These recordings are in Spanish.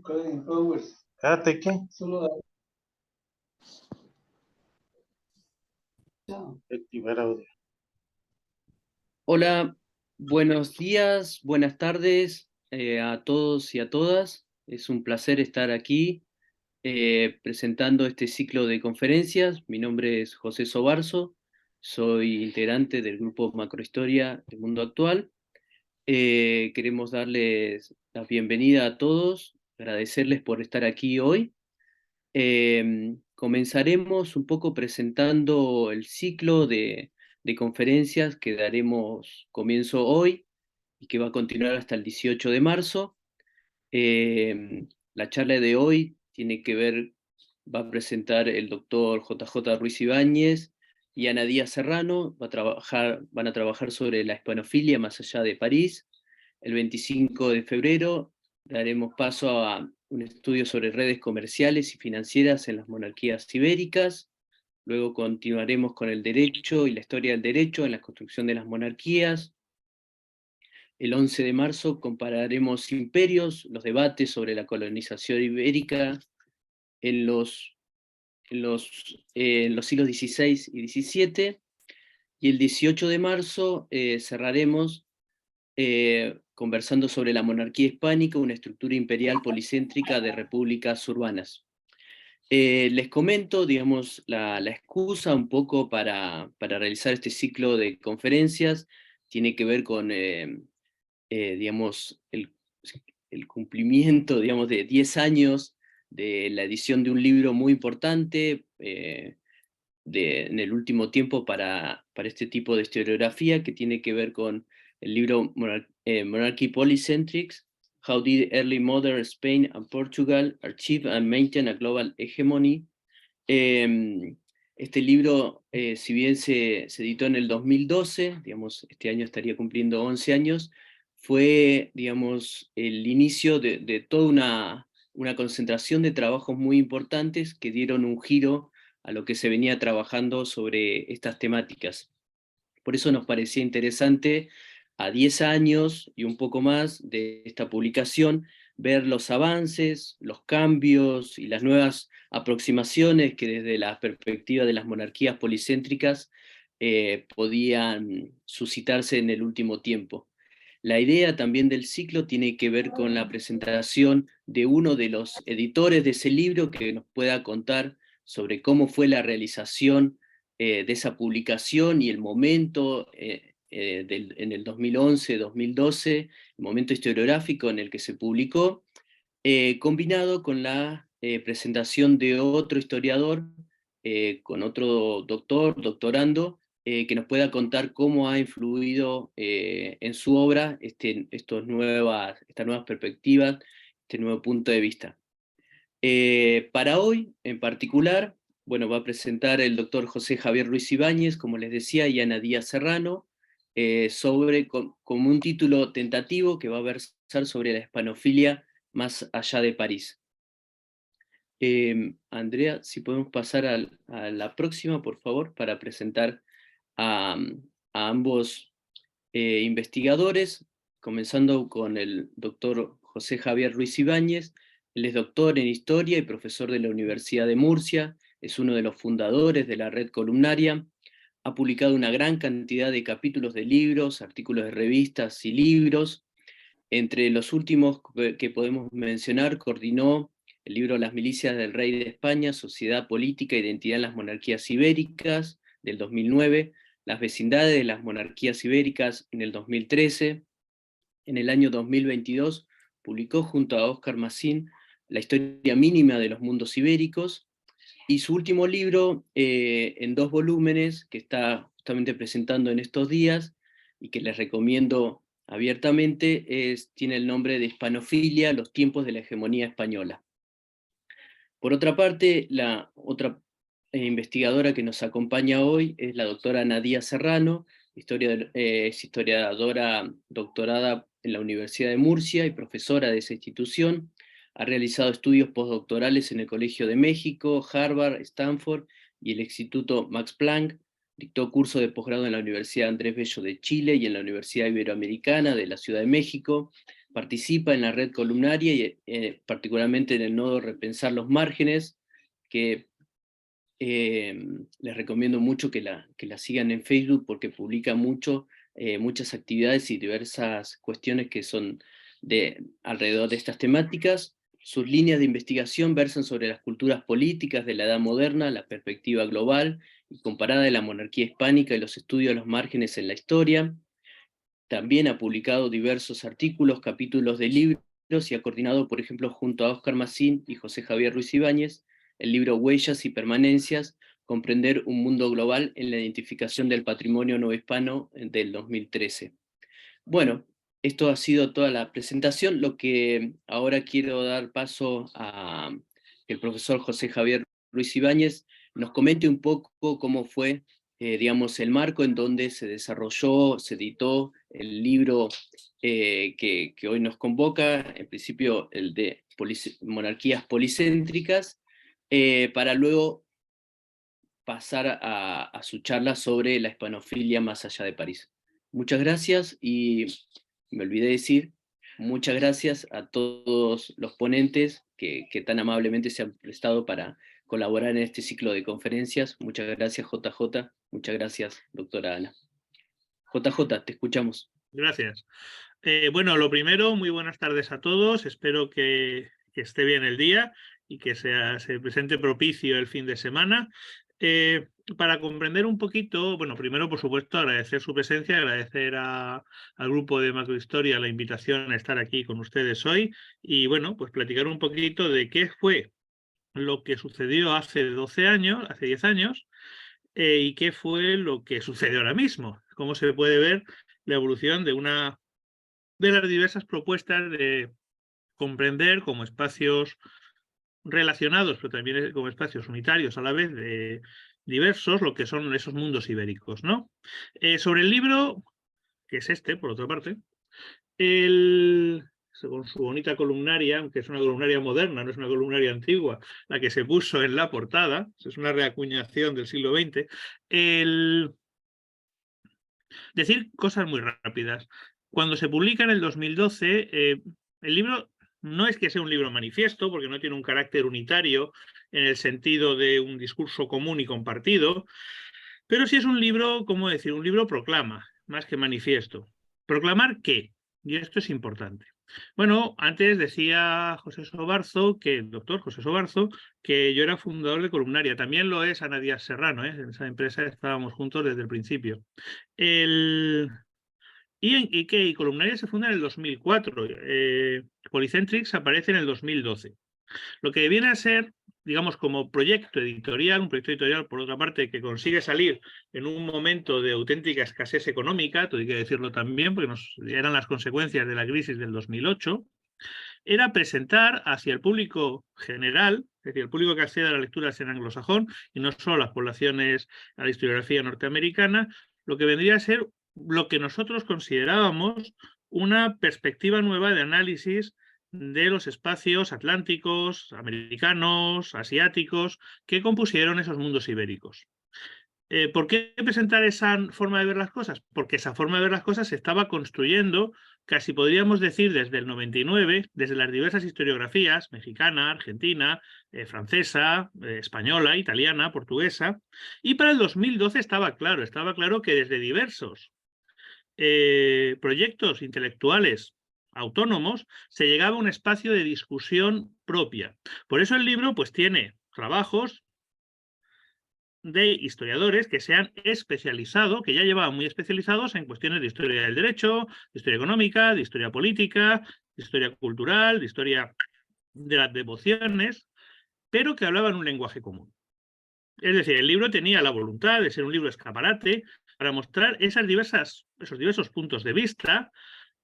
Espérate, ¿qué? Activar audio. Hola, buenos días, buenas tardes a todos y a todas. Es un placer estar aquí presentando este ciclo de conferencias. Mi nombre es José Sobarzo, soy integrante del grupo Macrohistoria del Mundo Actual. Queremos darles la bienvenida a todos, agradecerles por estar aquí hoy. Comenzaremos un poco presentando el ciclo de conferencias que daremos comienzo hoy y que va a continuar hasta el 18 de marzo. La charla de hoy tiene que ver, va a presentar el doctor JJ Ruiz Ibáñez y Ana Díaz Serrano, van a trabajar sobre la hispanofilia más allá de París. El 25 de febrero daremos paso a un estudio sobre redes comerciales y financieras en las monarquías ibéricas. Luego continuaremos con el derecho y la historia del derecho en la construcción de las monarquías. El 11 de marzo compararemos imperios, los debates sobre la colonización ibérica en los siglos XVI y XVII. Y el 18 de marzo cerraremos conversando sobre la monarquía hispánica, una estructura imperial policéntrica de repúblicas urbanas. Les comento, digamos, la excusa un poco para realizar este ciclo de conferencias tiene que ver con, digamos, el cumplimiento, digamos, de 10 años de la edición de un libro muy importante en el último tiempo para este tipo de historiografía, que tiene que ver con el libro Monarchy Polycentrics: How did early modern Spain and Portugal achieve and maintain a global hegemony? Este libro, si bien se editó en el 2012, digamos, este año estaría cumpliendo 11 años, fue, digamos, el inicio de toda una concentración de trabajos muy importantes que dieron un giro a lo que se venía trabajando sobre estas temáticas. Por eso nos parecía interesante, a 10 años y un poco más de esta publicación, ver los avances, los cambios y las nuevas aproximaciones que desde la perspectiva de las monarquías policéntricas podían suscitarse en el último tiempo. La idea también del ciclo tiene que ver con la presentación de uno de los editores de ese libro que nos pueda contar sobre cómo fue la realización de esa publicación y el momento en el 2011-2012, el momento historiográfico en el que se publicó, combinado con la presentación de otro historiador, con otro doctorando, que nos pueda contar cómo ha influido en su obra estas nuevas perspectivas, este nuevo punto de vista. Para hoy, en particular, bueno, va a presentar el doctor José Javier Ruiz Ibáñez, como les decía, y Ana Díaz Serrano, como un título tentativo que va a versar sobre la hispanofilia más allá de París. Andrea, si podemos pasar a la próxima, por favor, para presentar a, a ambos investigadores, comenzando con el doctor José Javier Ruiz Ibáñez. Él es doctor en Historia y profesor de la Universidad de Murcia, es uno de los fundadores de la Red Columnaria, ha publicado una gran cantidad de capítulos de libros, artículos de revistas y libros. Entre los últimos que podemos mencionar, coordinó el libro Las milicias del rey de España, Sociedad Política e Identidad en las monarquías ibéricas, del 2009, Las vecindades de las monarquías ibéricas, en el 2013. En el año 2022 publicó junto a Óscar Macín La historia mínima de los mundos ibéricos, y su último libro, en 2 volúmenes, que está justamente presentando en estos días, y que les recomiendo abiertamente, tiene el nombre de Hispanofilia, los tiempos de la hegemonía española. Por otra parte, la otra investigadora que nos acompaña hoy es la doctora Ana Díaz Serrano, es historiadora doctorada en la Universidad de Murcia y profesora de esa institución. Ha realizado estudios postdoctorales en el Colegio de México, Harvard, Stanford y el Instituto Max Planck. Dictó cursos de posgrado en la Universidad Andrés Bello de Chile y en la Universidad Iberoamericana de la Ciudad de México. participa en la red columnaria y particularmente en el nodo Repensar los Márgenes, que les recomiendo mucho que la sigan en Facebook porque publica muchas actividades y diversas cuestiones que son alrededor de estas temáticas. Sus líneas de investigación versan sobre las culturas políticas de la Edad Moderna, la perspectiva global y comparada de la monarquía hispánica y los estudios de los márgenes en la historia. También ha publicado diversos artículos, capítulos de libros y ha coordinado, por ejemplo, junto a Óscar Macín y José Javier Ruiz Ibáñez, el libro Huellas y Permanencias, Comprender un mundo global en la identificación del patrimonio novohispano del 2013. Bueno, esto ha sido toda la presentación. Lo que ahora quiero dar paso a que el profesor José Javier Ruiz Ibáñez nos comente un poco cómo fue, digamos, el marco en donde se desarrolló, se editó el libro que hoy nos convoca, en principio el de monarquías policéntricas, para luego pasar a su charla sobre la hispanofilia más allá de París. Muchas gracias y me olvidé decir, muchas gracias a todos los ponentes que tan amablemente se han prestado para colaborar en este ciclo de conferencias. Muchas gracias, JJ. Muchas gracias, doctora Ana. JJ, te escuchamos. Gracias. Bueno, lo primero, muy buenas tardes a todos. Espero que esté bien el día y que se presente propicio el fin de semana. Para comprender un poquito, bueno, primero, por supuesto, agradecer su presencia, agradecer al grupo de Macrohistoria la invitación a estar aquí con ustedes hoy y, bueno, pues platicar un poquito de qué fue lo que sucedió hace 12 años, hace 10 años, y qué fue lo que sucede ahora mismo. Cómo se puede ver la evolución de las diversas propuestas de comprender como espacios relacionados, pero también como espacios unitarios a la vez, de diversos, lo que son esos mundos ibéricos, ¿no? Sobre el libro, que es este, por otra parte, con su bonita columnaria, aunque es una columnaria moderna, no es una columnaria antigua, la que se puso en la portada, es una reacuñación del siglo XX, decir cosas muy rápidas. Cuando se publica en el 2012, el libro no es que sea un libro manifiesto, porque no tiene un carácter unitario en el sentido de un discurso común y compartido, pero sí es un libro, ¿cómo decir? Un libro proclama, más que manifiesto. ¿Proclamar qué? Y esto es importante. Bueno, antes decía el doctor José Sobarzo, que yo era fundador de Columnaria. También lo es Ana Díaz Serrano, en esa empresa estábamos juntos desde el principio. Y Columnaria se funda en el 2004. Polycentrics aparece en el 2012. Lo que viene a ser, digamos, como proyecto editorial, un proyecto editorial, por otra parte, que consigue salir en un momento de auténtica escasez económica, todo hay que decirlo también, porque eran las consecuencias de la crisis del 2008, era presentar hacia el público general, es decir, el público que accede a la lectura en anglosajón, y no solo las poblaciones a la historiografía norteamericana, lo que vendría a ser lo que nosotros considerábamos una perspectiva nueva de análisis de los espacios atlánticos, americanos, asiáticos, que compusieron esos mundos ibéricos. ¿Por qué presentar esa forma de ver las cosas? Porque esa forma de ver las cosas se estaba construyendo, casi podríamos decir desde el 99, desde las diversas historiografías, mexicana, argentina, francesa, española, italiana, portuguesa, y para el 2012 estaba claro que desde diversos proyectos intelectuales autónomos se llegaba a un espacio de discusión propia. Por eso el libro pues tiene trabajos de historiadores que se han especializado, que ya llevaban muy especializados en cuestiones de historia del derecho, de historia económica, de historia política, de historia cultural, de historia de las devociones, pero que hablaban un lenguaje común. Es decir, el libro tenía la voluntad de ser un libro escaparate para mostrar esos diversos puntos de vista,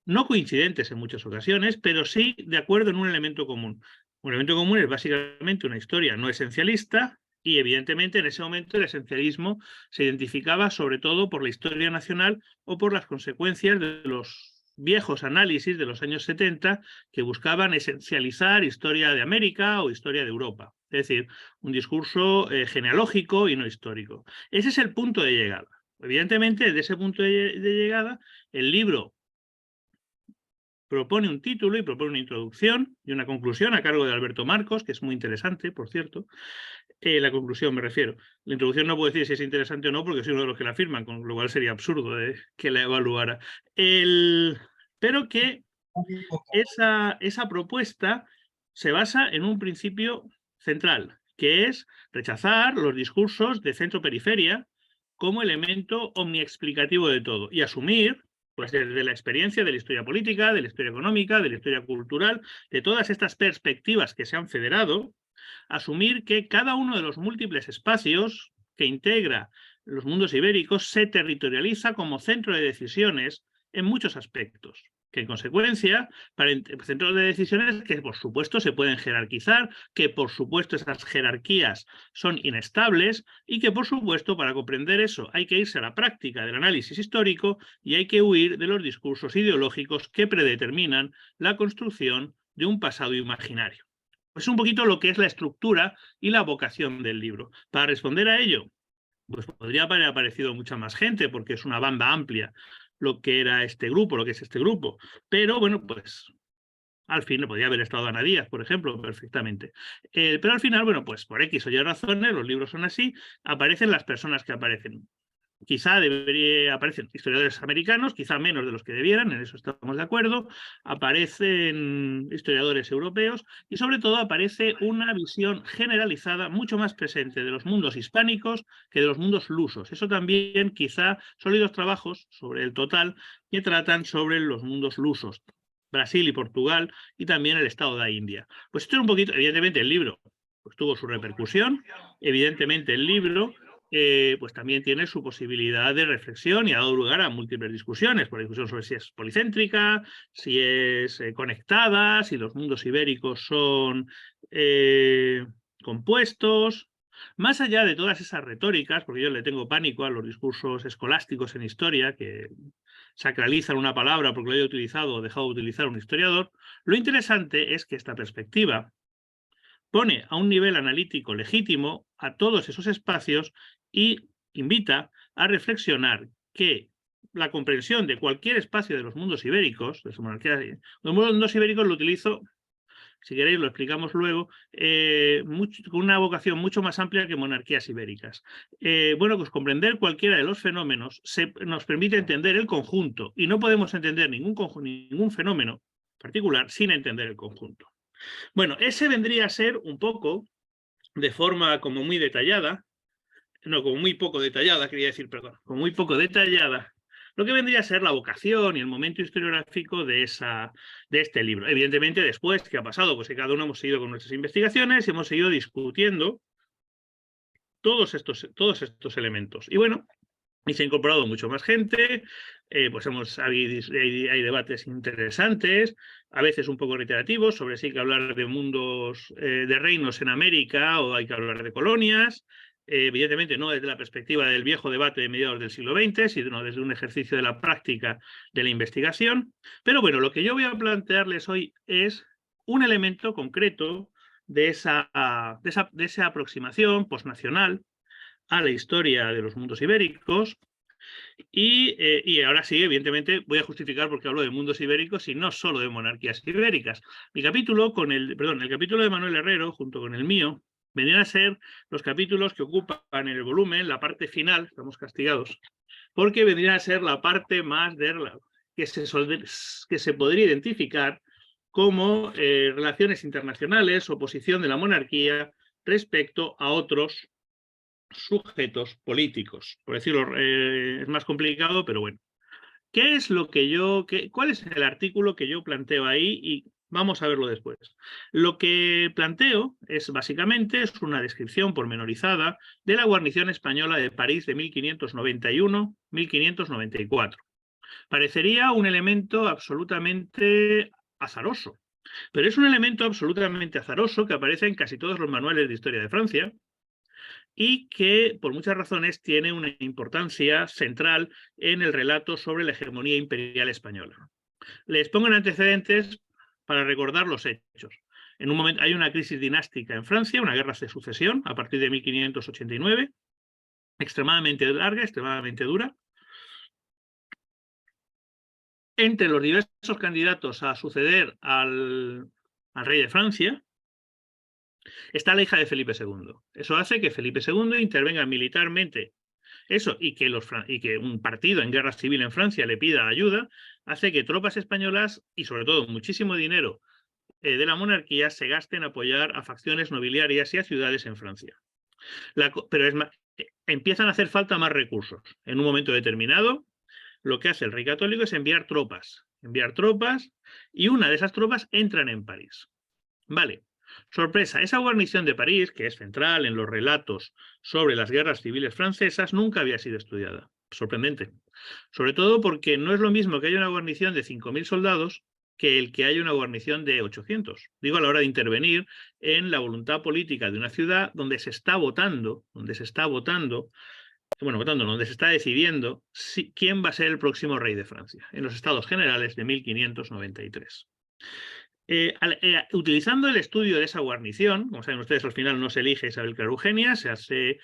no coincidentes en muchas ocasiones, pero sí de acuerdo en un elemento común. Un elemento común es básicamente una historia no esencialista y evidentemente en ese momento el esencialismo se identificaba sobre todo por la historia nacional o por las consecuencias de los viejos análisis de los años 70 que buscaban esencializar historia de América o historia de Europa. Es decir, un discurso genealógico y no histórico. Ese es el punto de llegada. Evidentemente, desde ese punto de llegada, el libro propone un título y propone una introducción y una conclusión a cargo de Alberto Marcos, que es muy interesante, por cierto. La conclusión me refiero. La introducción no puedo decir si es interesante o no, porque soy uno de los que la firman, con lo cual sería absurdo que la evaluara. Pero que esa propuesta se basa en un principio central, que es rechazar los discursos de centro-periferia como elemento omniexplicativo de todo y asumir, pues desde la experiencia de la historia política, de la historia económica, de la historia cultural, de todas estas perspectivas que se han federado, asumir que cada uno de los múltiples espacios que integra los mundos ibéricos se territorializa como centro de decisiones en muchos aspectos, que en consecuencia, para centros de decisiones que por supuesto se pueden jerarquizar, que por supuesto esas jerarquías son inestables y que por supuesto para comprender eso hay que irse a la práctica del análisis histórico y hay que huir de los discursos ideológicos que predeterminan la construcción de un pasado imaginario. Es un poquito lo que es la estructura y la vocación del libro. Para responder a ello, pues podría haber aparecido mucha más gente, porque es una banda amplia lo que era este grupo, lo que es este grupo. Pero bueno, pues al fin podría haber estado Ana Díaz, por ejemplo, perfectamente. Pero al final, bueno, pues por X o Y razones, los libros son así, aparecen las personas que aparecen. Quizá aparecen historiadores americanos, quizá menos de los que debieran, en eso estamos de acuerdo, aparecen historiadores europeos y sobre todo aparece una visión generalizada mucho más presente de los mundos hispánicos que de los mundos lusos. Eso también quizá son los trabajos sobre el total que tratan sobre los mundos lusos, Brasil y Portugal y también el estado de India. Pues esto es un poquito, evidentemente el libro pues tuvo su repercusión, evidentemente el libro pues también tiene su posibilidad de reflexión y ha dado lugar a múltiples discusiones, por discusión sobre si es policéntrica, si es conectada, si los mundos ibéricos son compuestos. Más allá de todas esas retóricas, porque yo le tengo pánico a los discursos escolásticos en historia, que sacralizan una palabra porque lo haya utilizado o dejado de utilizar un historiador, lo interesante es que esta perspectiva pone a un nivel analítico legítimo a todos esos espacios y invita a reflexionar que la comprensión de cualquier espacio de los mundos ibéricos, de su monarquía, los mundos ibéricos lo utilizo, si queréis lo explicamos luego, con una vocación mucho más amplia que monarquías ibéricas. Bueno, pues comprender cualquiera de los fenómenos nos permite entender el conjunto y no podemos entender ningún fenómeno particular sin entender el conjunto. Bueno, ese vendría a ser un poco, de forma como muy detallada, no, como muy poco detallada, quería decir, perdón, como muy poco detallada, lo que vendría a ser la vocación y el momento historiográfico de este libro. Evidentemente, después, ¿qué ha pasado? Pues que cada uno hemos seguido con nuestras investigaciones y hemos seguido discutiendo todos estos elementos. Y bueno, y se ha incorporado mucho más gente, pues hay debates interesantes, a veces un poco reiterativos, sobre si hay que hablar de mundos, de reinos en América o hay que hablar de colonias, evidentemente no desde la perspectiva del viejo debate de mediados del siglo XX, sino desde un ejercicio de la práctica de la investigación. Pero bueno, lo que yo voy a plantearles hoy es un elemento concreto de esa aproximación postnacional a la historia de los mundos ibéricos. Y ahora sí, evidentemente, voy a justificar por qué hablo de mundos ibéricos y no solo de monarquías ibéricas. El capítulo de Manuel Herrero, junto con el mío, vendrían a ser los capítulos que ocupan en el volumen, la parte final, estamos castigados, porque vendrían a ser la parte más que se podría identificar como relaciones internacionales o posición de la monarquía respecto a otros sujetos políticos. Por decirlo, es más complicado, pero bueno. ¿Qué es lo que cuál es el artículo que yo planteo ahí? Y vamos a verlo después. Lo que planteo es básicamente una descripción pormenorizada de la guarnición española de París de 1591-1594. Parecería un elemento absolutamente azaroso, pero es un elemento absolutamente azaroso que aparece en casi todos los manuales de historia de Francia, y que por muchas razones tiene una importancia central en el relato sobre la hegemonía imperial española. Les pongo en antecedentes para recordar los hechos. En un momento hay una crisis dinástica en Francia, una guerra de sucesión a partir de 1589, extremadamente larga, extremadamente dura. entre los diversos candidatos a suceder al rey de Francia, está la hija de Felipe II. Eso hace que Felipe II intervenga militarmente. Eso, y que un partido en guerra civil en Francia le pida ayuda, hace que tropas españolas y sobre todo muchísimo dinero de la monarquía se gasten en apoyar a facciones nobiliarias y a ciudades en Francia. Pero empiezan a hacer falta más recursos. En un momento determinado, lo que hace el rey católico es enviar tropas, y una de esas tropas entran en París. Vale, sorpresa, esa guarnición de París, que es central en los relatos sobre las guerras civiles francesas, nunca había sido estudiada. Sorprendente. Sobre todo porque no es lo mismo que haya una guarnición de 5.000 soldados que el que haya una guarnición de 800. Digo, a la hora de intervenir en la voluntad política de una ciudad donde se está decidiendo quién va a ser el próximo rey de Francia, en los Estados Generales de 1593. Utilizando el estudio de esa guarnición, como saben ustedes, al final no se elige Isabel Clara Eugenia, se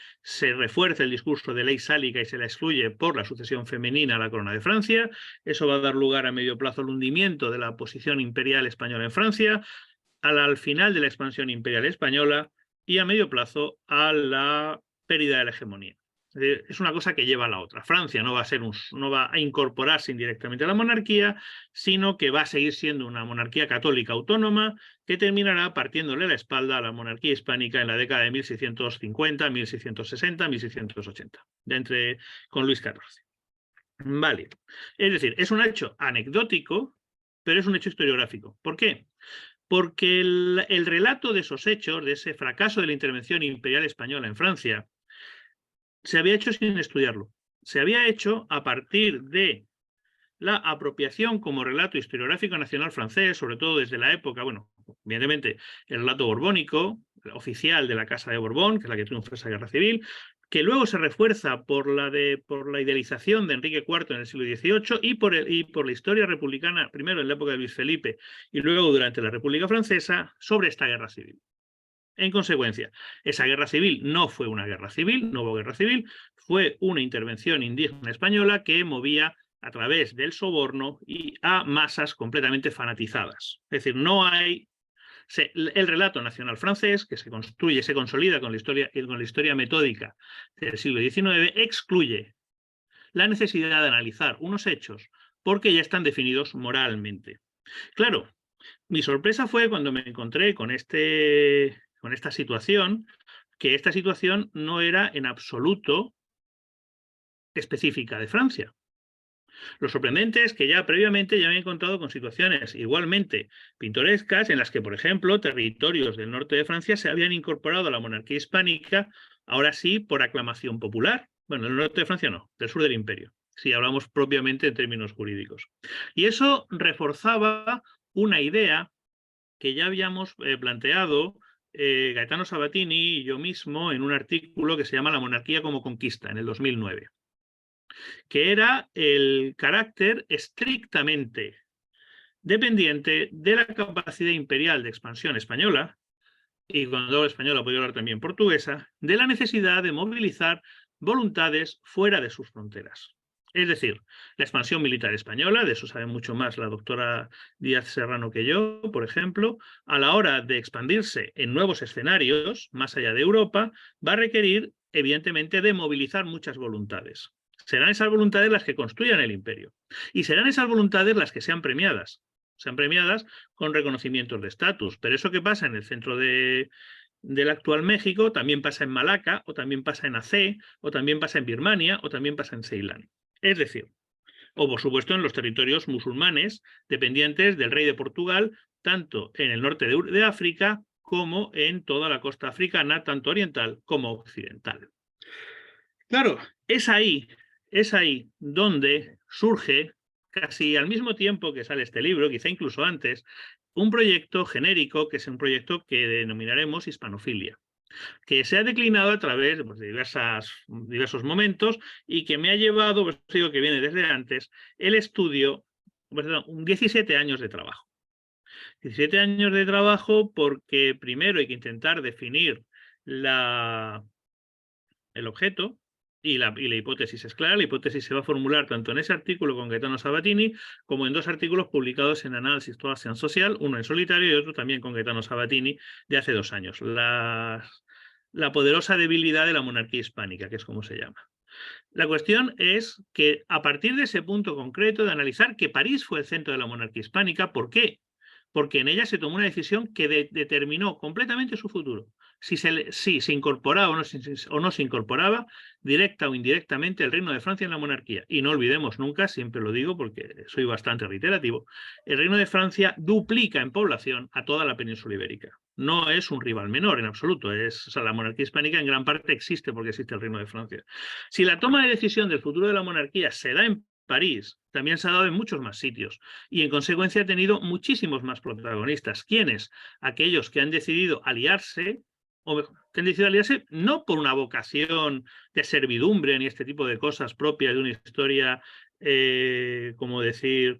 refuerza el discurso de ley sálica y se la excluye por la sucesión femenina a la corona de Francia. Eso va a dar lugar a medio plazo al hundimiento de la posición imperial española en Francia, al final de la expansión imperial española y a medio plazo a la pérdida de la hegemonía. Es una cosa que lleva a la otra. Francia no va a incorporarse indirectamente a la monarquía, sino que va a seguir siendo una monarquía católica autónoma que terminará partiéndole la espalda a la monarquía hispánica en la década de 1650, 1660, 1680, con Luis XIV. Vale. Es decir, es un hecho anecdótico, pero es un hecho historiográfico. ¿Por qué? Porque el relato de esos hechos, de ese fracaso de la intervención imperial española en Francia, se había hecho sin estudiarlo. Se había hecho a partir de la apropiación como relato historiográfico nacional francés, sobre todo desde la época, bueno, evidentemente el relato borbónico, oficial de la Casa de Borbón, que es la que triunfa esa guerra civil, que luego se refuerza por la idealización de Enrique IV en el siglo XVIII y por la historia republicana, primero en la época de Luis Felipe y luego durante la República Francesa, sobre esta guerra civil. En consecuencia, esa guerra civil no fue una guerra civil, no hubo guerra civil, fue una intervención indígena española que movía a través del soborno y a masas completamente fanatizadas. Es decir, el relato nacional francés, que se construye, se consolida con la historia metódica del siglo XIX, excluye la necesidad de analizar unos hechos porque ya están definidos moralmente. Claro, mi sorpresa fue cuando me encontré con esta situación, que esta situación no era en absoluto específica de Francia. Lo sorprendente es que ya previamente ya me he encontrado con situaciones igualmente pintorescas en las que, por ejemplo, territorios del norte de Francia se habían incorporado a la monarquía hispánica, ahora sí, por aclamación popular. Bueno, del norte de Francia no, del sur del imperio, si hablamos propiamente en términos jurídicos. Y eso reforzaba una idea que ya habíamos planteado Gaetano Sabatini y yo mismo en un artículo que se llama La monarquía como conquista, en el 2009, que era el carácter estrictamente dependiente de la capacidad imperial de expansión española, y cuando hablo española puedo hablar también portuguesa, de la necesidad de movilizar voluntades fuera de sus fronteras. Es decir, la expansión militar española, de eso sabe mucho más la doctora Díaz Serrano que yo, por ejemplo, a la hora de expandirse en nuevos escenarios, más allá de Europa, va a requerir, evidentemente, de movilizar muchas voluntades. Serán esas voluntades las que construyan el imperio. Y serán esas voluntades las que sean premiadas. Sean premiadas con reconocimientos de estatus. Pero eso que pasa en el centro del actual México también pasa en Malaca, o también pasa en Aceh, o también pasa en Birmania, o también pasa en Ceilán. Es decir, o por supuesto en los territorios musulmanes dependientes del rey de Portugal, tanto en el norte de África como en toda la costa africana, tanto oriental como occidental. Claro, es ahí donde surge, casi al mismo tiempo que sale este libro, quizá incluso antes, un proyecto genérico, que es un proyecto que denominaremos hispanofilia, que se ha declinado a través de diversos momentos y que me ha llevado, pues digo que viene desde antes, el estudio, 17 años de trabajo. 17 años de trabajo porque primero hay que intentar definir el objeto, Y la hipótesis es clara. La hipótesis se va a formular tanto en ese artículo con Gaetano Sabatini como en 2 artículos publicados en Análisis Toasian Social, uno en solitario y otro también con Gaetano Sabatini de hace 2 años. La poderosa debilidad de la monarquía hispánica, que es como se llama. La cuestión es que a partir de ese punto concreto de analizar que París fue el centro de la monarquía hispánica, ¿por qué? Porque en ella se tomó una decisión que determinó completamente su futuro. Si se incorporaba o no se incorporaba, directa o indirectamente, el Reino de Francia en la monarquía. Y no olvidemos nunca, siempre lo digo porque soy bastante reiterativo, el Reino de Francia duplica en población a toda la península ibérica. No es un rival menor en absoluto. O sea, la monarquía hispánica en gran parte existe porque existe el Reino de Francia. Si la toma de decisión del futuro de la monarquía se da en París, también se ha dado en muchos más sitios y en consecuencia ha tenido muchísimos más protagonistas. ¿Quiénes? Aquellos que han decidido aliarse, o que han decidido aliarse no por una vocación de servidumbre ni este tipo de cosas propias de una historia, como decir,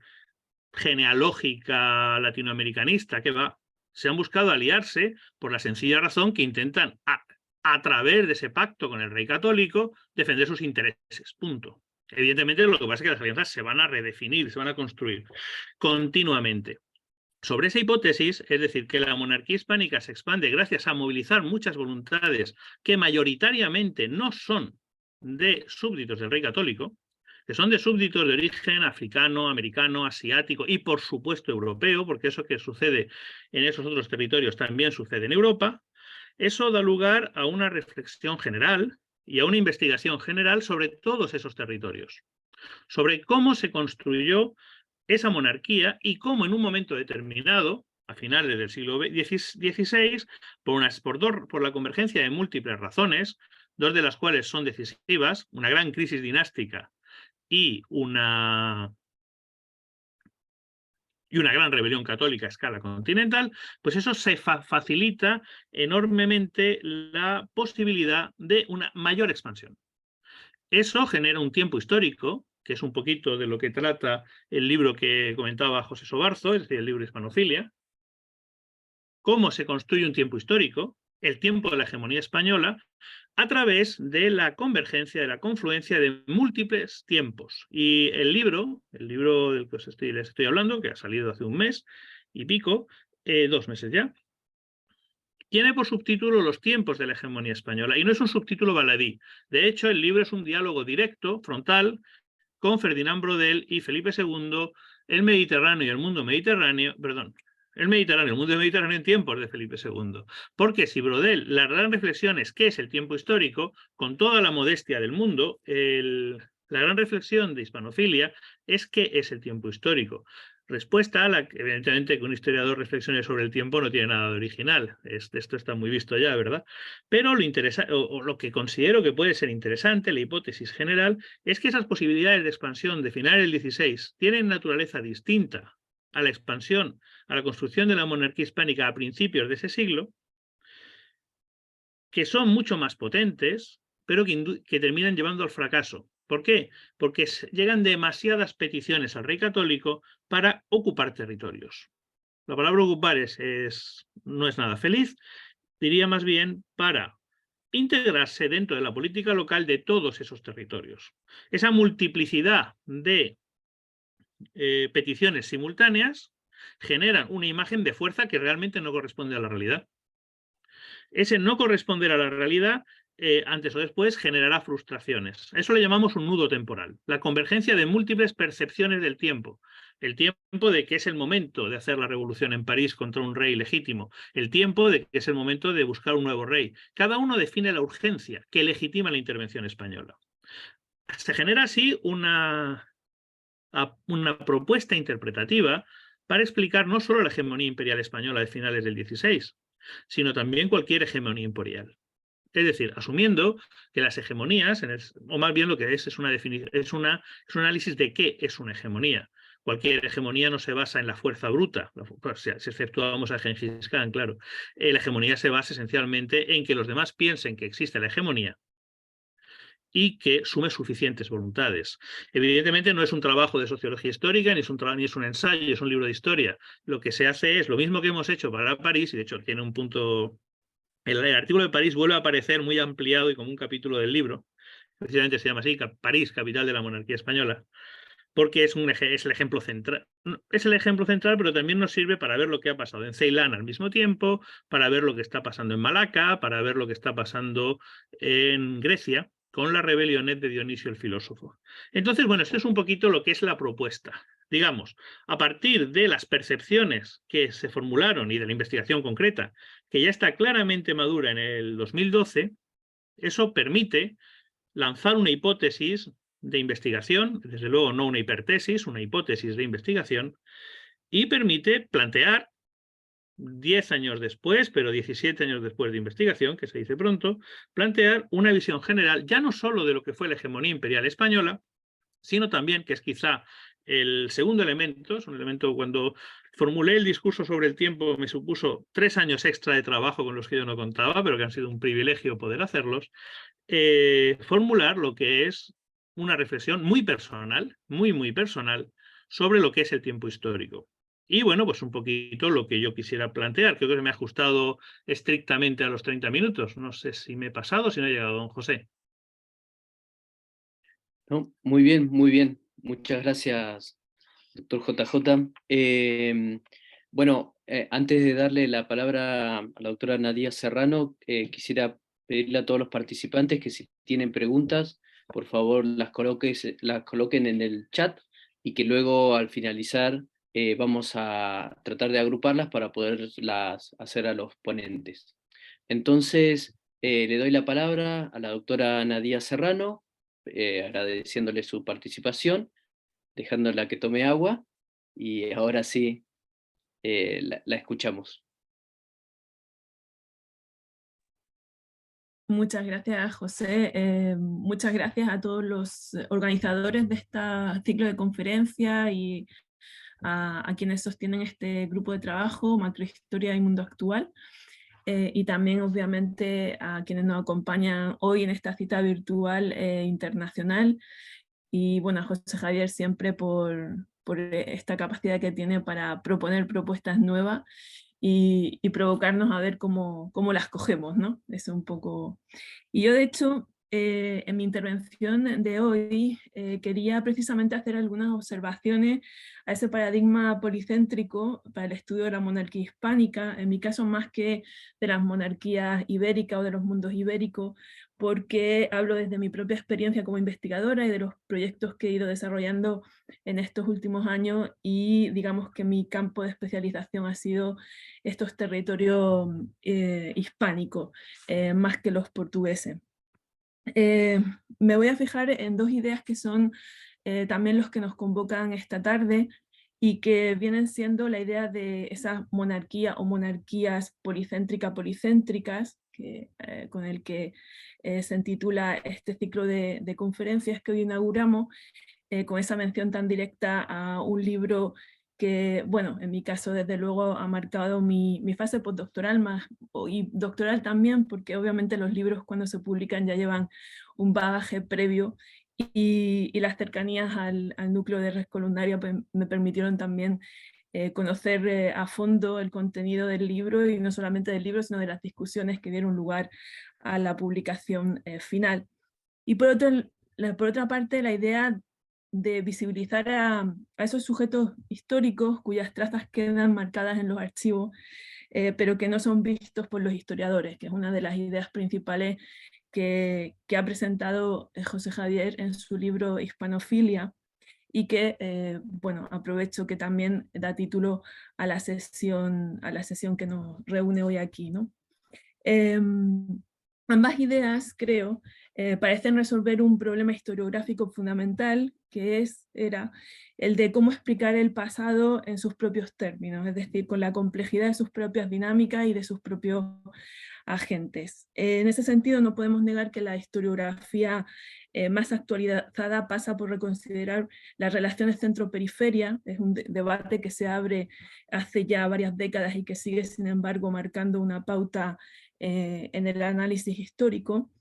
genealógica latinoamericanista, que va. Se han buscado aliarse por la sencilla razón que intentan, a través de ese pacto con el rey católico, defender sus intereses. Punto. Evidentemente, lo que pasa es que las alianzas se van a redefinir, se van a construir continuamente. Sobre esa hipótesis, es decir, que la monarquía hispánica se expande gracias a movilizar muchas voluntades que mayoritariamente no son de súbditos del rey católico, que son de súbditos de origen africano, americano, asiático y, por supuesto, europeo, porque eso que sucede en esos otros territorios también sucede en Europa, eso da lugar a una reflexión general y a una investigación general sobre todos esos territorios, sobre cómo se construyó esa monarquía y cómo en un momento determinado, a finales del siglo XVI, por la convergencia de múltiples razones, 2 de las cuales son decisivas, una gran crisis dinástica y una gran rebelión católica a escala continental, pues eso se facilita enormemente la posibilidad de una mayor expansión. Eso genera un tiempo histórico, que es un poquito de lo que trata el libro que comentaba José Sobarzo, es decir, el libro Hispanofilia. Cómo se construye un tiempo histórico, el tiempo de la hegemonía española, a través de la convergencia, de la confluencia de múltiples tiempos. Y el libro del que les estoy hablando, que ha salido hace 1 mes y pico, 2 meses ya, tiene por subtítulo Los tiempos de la hegemonía española, y no es un subtítulo baladí. De hecho, el libro es un diálogo directo, frontal, con Ferdinand Brodel y Felipe II, el Mediterráneo y el mundo mediterráneo, perdón, el Mediterráneo, el mundo mediterráneo en tiempos de Felipe II. Porque si Brodel, la gran reflexión es qué es el tiempo histórico, con toda la modestia del mundo, la gran reflexión de Hispanofilia es qué es el tiempo histórico. Respuesta a la que, evidentemente, que un historiador reflexione sobre el tiempo no tiene nada de original. Esto está muy visto ya, ¿verdad? Pero lo que considero que puede ser interesante, la hipótesis general, es que esas posibilidades de expansión de finales del XVI tienen naturaleza distinta a la expansión, a la construcción de la monarquía hispánica a principios de ese siglo, que son mucho más potentes, pero que terminan llevando al fracaso. ¿Por qué? Porque llegan demasiadas peticiones al rey católico para ocupar territorios. La palabra ocupar no es nada feliz, diría más bien para integrarse dentro de la política local de todos esos territorios. Esa multiplicidad de peticiones simultáneas generan una imagen de fuerza que realmente no corresponde a la realidad. Ese no corresponder a la realidad, antes o después, generará frustraciones. Eso le llamamos un nudo temporal, la convergencia de múltiples percepciones del tiempo. El tiempo de que es el momento de hacer la revolución en París contra un rey legítimo, el tiempo de que es el momento de buscar un nuevo rey. Cada uno define la urgencia que legitima la intervención española. Se genera así una propuesta interpretativa para explicar no solo la hegemonía imperial española de finales del XVI, sino también cualquier hegemonía imperial. Es decir, asumiendo que las hegemonías, o más bien lo que es un análisis de qué es una hegemonía. Cualquier hegemonía no se basa en la fuerza bruta, si exceptuamos a Gengis Khan, claro. La hegemonía se basa esencialmente en que los demás piensen que existe la hegemonía y que sume suficientes voluntades. Evidentemente no es un trabajo de sociología histórica, ni es un ensayo, es un libro de historia. Lo que se hace es lo mismo que hemos hecho para París, y de hecho tiene un punto... El artículo de París vuelve a aparecer muy ampliado y como un capítulo del libro, precisamente se llama así, París, capital de la monarquía española, porque es el ejemplo central. Es el ejemplo central, pero también nos sirve para ver lo que ha pasado en Ceilán al mismo tiempo, para ver lo que está pasando en Malaca, para ver lo que está pasando en Grecia, con las rebeliones de Dionisio el filósofo. Entonces, bueno, esto es un poquito lo que es la propuesta. Digamos, a partir de las percepciones que se formularon y de la investigación concreta, que ya está claramente madura en el 2012, eso permite lanzar una hipótesis de investigación, desde luego no una hipertesis, una hipótesis de investigación, y permite plantear 10 años después, pero 17 años después de investigación, que se dice pronto, plantear una visión general, ya no solo de lo que fue la hegemonía imperial española, sino también, que es quizá el segundo elemento, es un elemento cuando formulé el discurso sobre el tiempo me supuso 3 años extra de trabajo con los que yo no contaba, pero que han sido un privilegio poder hacerlos, formular lo que es una reflexión muy personal, muy personal, sobre lo que es el tiempo histórico. Y bueno, pues un poquito lo que yo quisiera plantear. Creo que me ha ajustado estrictamente a los 30 minutos. No sé si me he pasado, si no ha llegado don José. ¿No? Muy bien, muy bien. Muchas gracias, doctor JJ. Bueno, antes de darle la palabra a la doctora Nadia Serrano, quisiera pedirle a todos los participantes que si tienen preguntas, por favor las coloquen en el chat y que luego al finalizar vamos a tratar de agruparlas para poderlas hacer a los ponentes. Entonces, le doy la palabra a la doctora Nadia Serrano, agradeciéndole su participación, dejándola que tome agua, y ahora sí, la escuchamos. Muchas gracias, José. Muchas gracias a todos los organizadores de este ciclo de conferencia y a quienes sostienen este grupo de trabajo, Macrohistoria y Mundo Actual. Y también, obviamente, a quienes nos acompañan hoy en esta cita virtual internacional. Y bueno, a José Javier siempre por esta capacidad que tiene para proponer propuestas nuevas y provocarnos a ver cómo las cogemos, ¿no? Eso un poco. Y yo, de hecho, en mi intervención de hoy quería precisamente hacer algunas observaciones a ese paradigma policéntrico para el estudio de la monarquía hispánica, en mi caso más que de las monarquías ibéricas o de los mundos ibéricos, porque hablo desde mi propia experiencia como investigadora y de los proyectos que he ido desarrollando en estos últimos años, y digamos que mi campo de especialización ha sido estos territorios hispánicos, más que los portugueses. Me voy a fijar en dos ideas que son también los que nos convocan esta tarde y que vienen siendo la idea de esa monarquía o monarquías policéntricas, con el que se intitula este ciclo de conferencias que hoy inauguramos, con esa mención tan directa a un libro que, bueno, en mi caso desde luego ha marcado mi fase postdoctoral y doctoral también, porque obviamente los libros cuando se publican ya llevan un bagaje previo y las cercanías al núcleo de Res Columnaria pues, me permitieron también conocer a fondo el contenido del libro, y no solamente del libro, sino de las discusiones que dieron lugar a la publicación final. Y por otra parte, la idea de visibilizar a esos sujetos históricos cuyas trazas quedan marcadas en los archivos, pero que no son vistos por los historiadores, que es una de las ideas principales que ha presentado José Javier en su libro Hispanofilia, y que, bueno, aprovecho que también da título a la sesión que nos reúne hoy aquí, ¿no? Ambas ideas, creo, parecen resolver un problema historiográfico fundamental, que era el de cómo explicar el pasado en sus propios términos, es decir, con la complejidad de sus propias dinámicas y de sus propios agentes. En ese sentido, no podemos negar que la historiografía más actualizada pasa por reconsiderar las relaciones centro-periferia. Es un debate que se abre hace ya varias décadas y que sigue, sin embargo, marcando una pauta en el análisis histórico.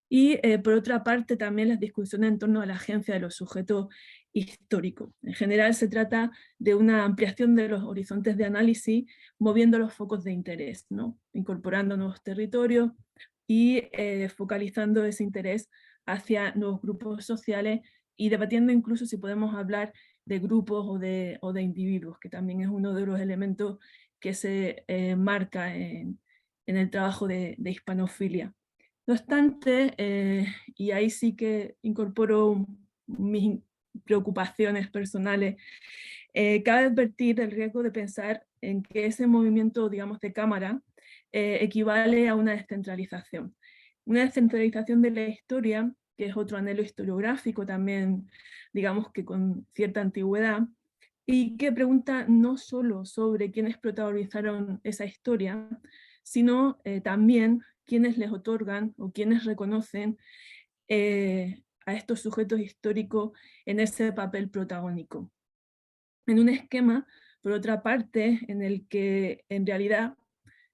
Y por otra parte también las discusiones en torno a la agencia de los sujetos históricos. En general se trata de una ampliación de los horizontes de análisis, moviendo los focos de interés, ¿no? Incorporando nuevos territorios y focalizando ese interés hacia nuevos grupos sociales y debatiendo incluso si podemos hablar de grupos o de individuos, que también es uno de los elementos que se marca en el trabajo de hispanofilia. No obstante, y ahí sí que incorporo mis preocupaciones personales, cabe advertir el riesgo de pensar en que ese movimiento, digamos, de cámara equivale a una descentralización. Una descentralización de la historia, que es otro anhelo historiográfico también, digamos que con cierta antigüedad, y que pregunta no solo sobre quiénes protagonizaron esa historia, sino también quiénes les otorgan o quiénes reconocen a estos sujetos históricos en ese papel protagónico. En un esquema, por otra parte, en el que en realidad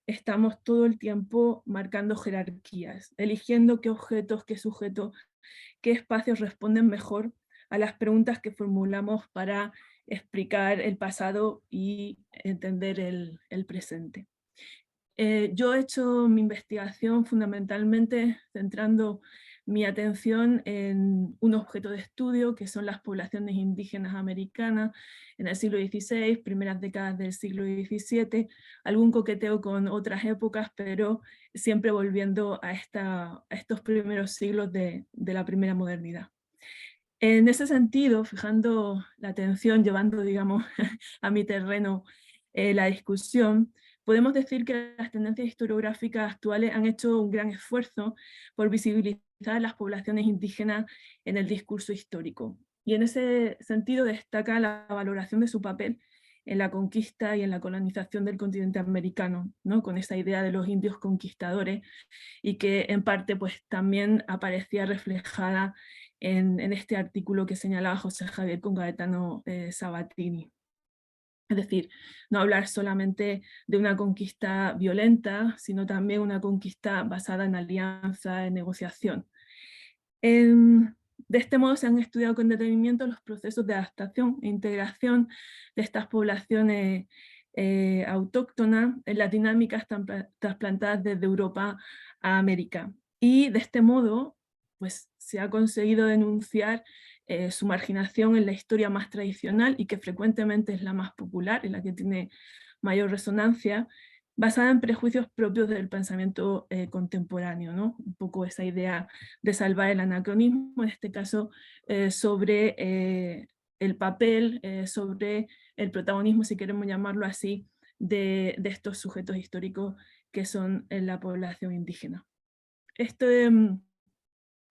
estamos todo el tiempo marcando jerarquías, eligiendo qué objetos, qué sujetos, qué espacios responden mejor a las preguntas que formulamos para explicar el pasado y entender el presente. Yo he hecho mi investigación fundamentalmente centrando mi atención en un objeto de estudio que son las poblaciones indígenas americanas en el siglo XVI, primeras décadas del siglo XVII, algún coqueteo con otras épocas, pero siempre volviendo a estos primeros siglos de la primera modernidad. En ese sentido, fijando la atención, llevando, digamos, a mi terreno la discusión, podemos decir que las tendencias historiográficas actuales han hecho un gran esfuerzo por visibilizar las poblaciones indígenas en el discurso histórico. Y en ese sentido destaca la valoración de su papel en la conquista y en la colonización del continente americano, ¿no? Con esa idea de los indios conquistadores, y que en parte pues, también aparecía reflejada en este artículo que señalaba José Javier con Gaetano Sabatini. Es decir, no hablar solamente de una conquista violenta, sino también una conquista basada en alianza, en negociación. De este modo se han estudiado con detenimiento los procesos de adaptación e integración de estas poblaciones autóctonas en las dinámicas trasplantadas desde Europa a América. Y de este modo pues, se ha conseguido denunciar su marginación en la historia más tradicional y que frecuentemente es la más popular, en la que tiene mayor resonancia, basada en prejuicios propios del pensamiento contemporáneo, ¿no? Un poco esa idea de salvar el anacronismo, en este caso sobre el papel, sobre el protagonismo, si queremos llamarlo así, de estos sujetos históricos que son la población indígena.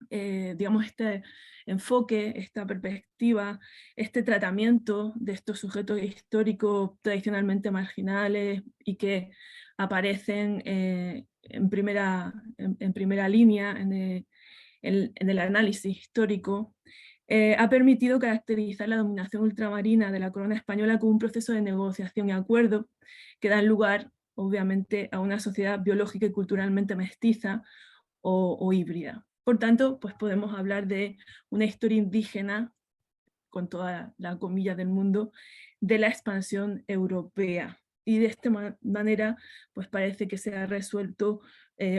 Digamos, este enfoque, esta perspectiva, este tratamiento de estos sujetos históricos tradicionalmente marginales y que aparecen en primera línea en el análisis histórico, ha permitido caracterizar la dominación ultramarina de la corona española como un proceso de negociación y acuerdo que da lugar, obviamente, a una sociedad biológica y culturalmente mestiza o híbrida. Por tanto, pues podemos hablar de una historia indígena, con toda la comilla del mundo, de la expansión europea. Y de esta manera, pues parece que se ha resuelto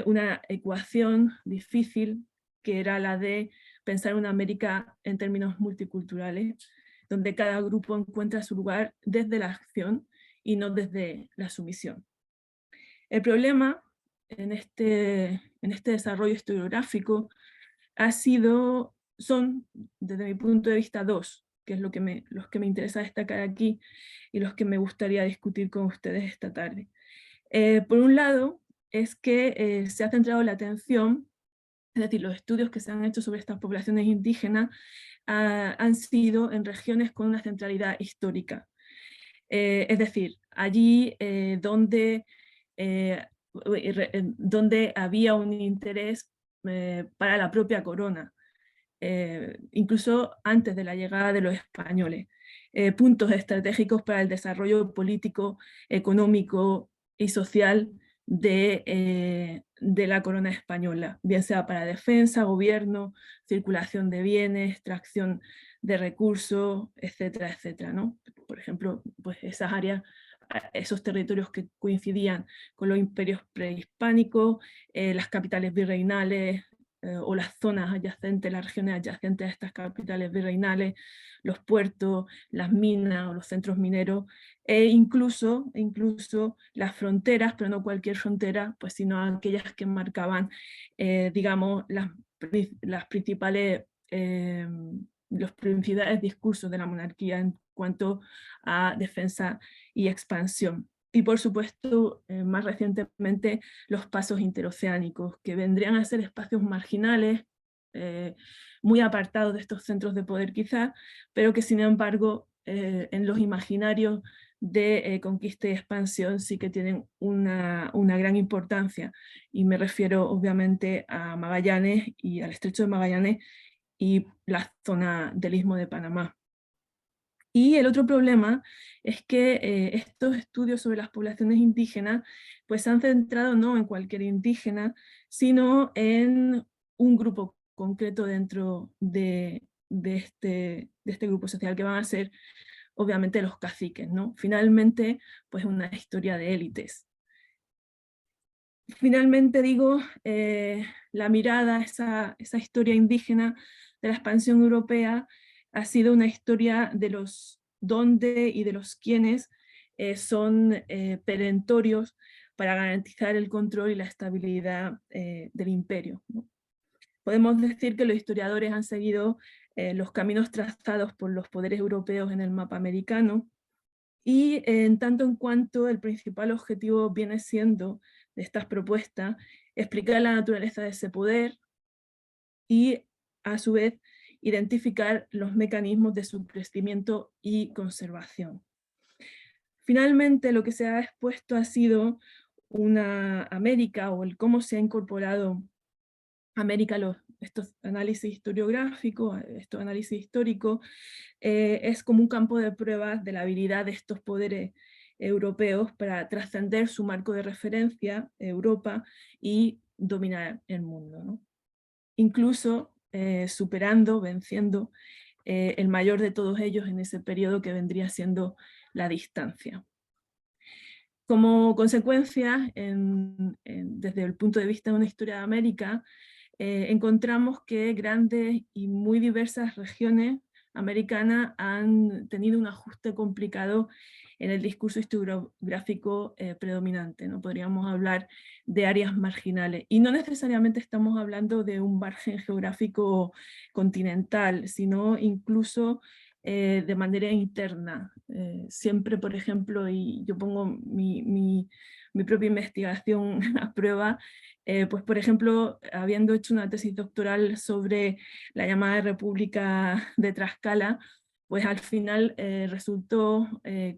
una ecuación difícil, que era la de pensar una América en términos multiculturales, donde cada grupo encuentra su lugar desde la acción y no desde la sumisión. El problema en este desarrollo historiográfico son, desde mi punto de vista, dos, que es los que me interesa destacar aquí y los que me gustaría discutir con ustedes esta tarde. Por un lado, es que se ha centrado la atención, es decir, los estudios que se han hecho sobre estas poblaciones indígenas han sido en regiones con una centralidad histórica. Es decir, allí donde había un interés para la propia corona, incluso antes de la llegada de los españoles, puntos estratégicos para el desarrollo político, económico y social de la corona española, bien sea para defensa, gobierno, circulación de bienes, extracción de recursos, etcétera, etcétera, ¿no? Por ejemplo, pues esas áreas, esos territorios que coincidían con los imperios prehispánicos, las capitales virreinales, o las zonas adyacentes, las regiones adyacentes a estas capitales virreinales, los puertos, las minas o los centros mineros, e incluso las fronteras, pero no cualquier frontera, pues sino aquellas que marcaban, digamos, las principales los principales discursos de la monarquía en cuanto a defensa y expansión. Y por supuesto, más recientemente, los pasos interoceánicos, que vendrían a ser espacios marginales, muy apartados de estos centros de poder quizás, pero que sin embargo en los imaginarios de conquista y expansión sí que tienen una gran importancia. Y me refiero obviamente a Magallanes y al Estrecho de Magallanes y la zona del Istmo de Panamá. Y el otro problema es que estos estudios sobre las poblaciones indígenas pues se han centrado no en cualquier indígena, sino en un grupo concreto dentro de este grupo social, que van a ser obviamente los caciques, ¿no? Finalmente, pues una historia de élites. Finalmente digo, la mirada, esa historia indígena de la expansión europea ha sido una historia de los dónde y de los quiénes son perentorios para garantizar el control y la estabilidad del imperio, ¿no? Podemos decir que los historiadores han seguido los caminos trazados por los poderes europeos en el mapa americano, y en tanto en cuanto el principal objetivo viene siendo de estas propuestas explicar la naturaleza de ese poder y a su vez identificar los mecanismos de su crecimiento y conservación. Finalmente lo que se ha expuesto ha sido una América, o el cómo se ha incorporado América a estos análisis historiográficos, estos análisis históricos, es como un campo de pruebas de la habilidad de estos poderes europeos para trascender su marco de referencia, Europa, y dominar el mundo, ¿no? Incluso superando, venciendo el mayor de todos ellos en ese periodo que vendría siendo la distancia. Como consecuencia, desde el punto de vista de una historia de América, encontramos que grandes y muy diversas regiones americanas han tenido un ajuste complicado en el discurso historiográfico predominante, ¿no? Podríamos hablar de áreas marginales, y no necesariamente estamos hablando de un margen geográfico continental, sino incluso de manera interna. Siempre, por ejemplo, y yo pongo mi propia investigación a prueba, pues por ejemplo, habiendo hecho una tesis doctoral sobre la llamada República de Tlaxcala, pues al final resultó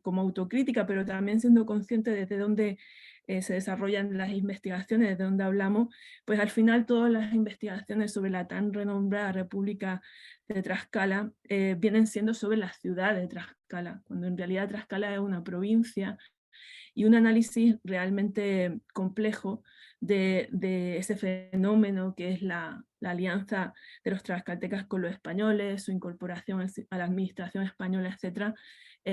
como autocrítica, pero también siendo consciente desde dónde se desarrollan las investigaciones, de dónde hablamos, pues al final todas las investigaciones sobre la tan renombrada República de Tlaxcala vienen siendo sobre la ciudad de Tlaxcala, cuando en realidad Tlaxcala es una provincia, y un análisis realmente complejo de ese fenómeno que es la alianza de los tlaxcaltecas con los españoles, su incorporación a la administración española, etc.,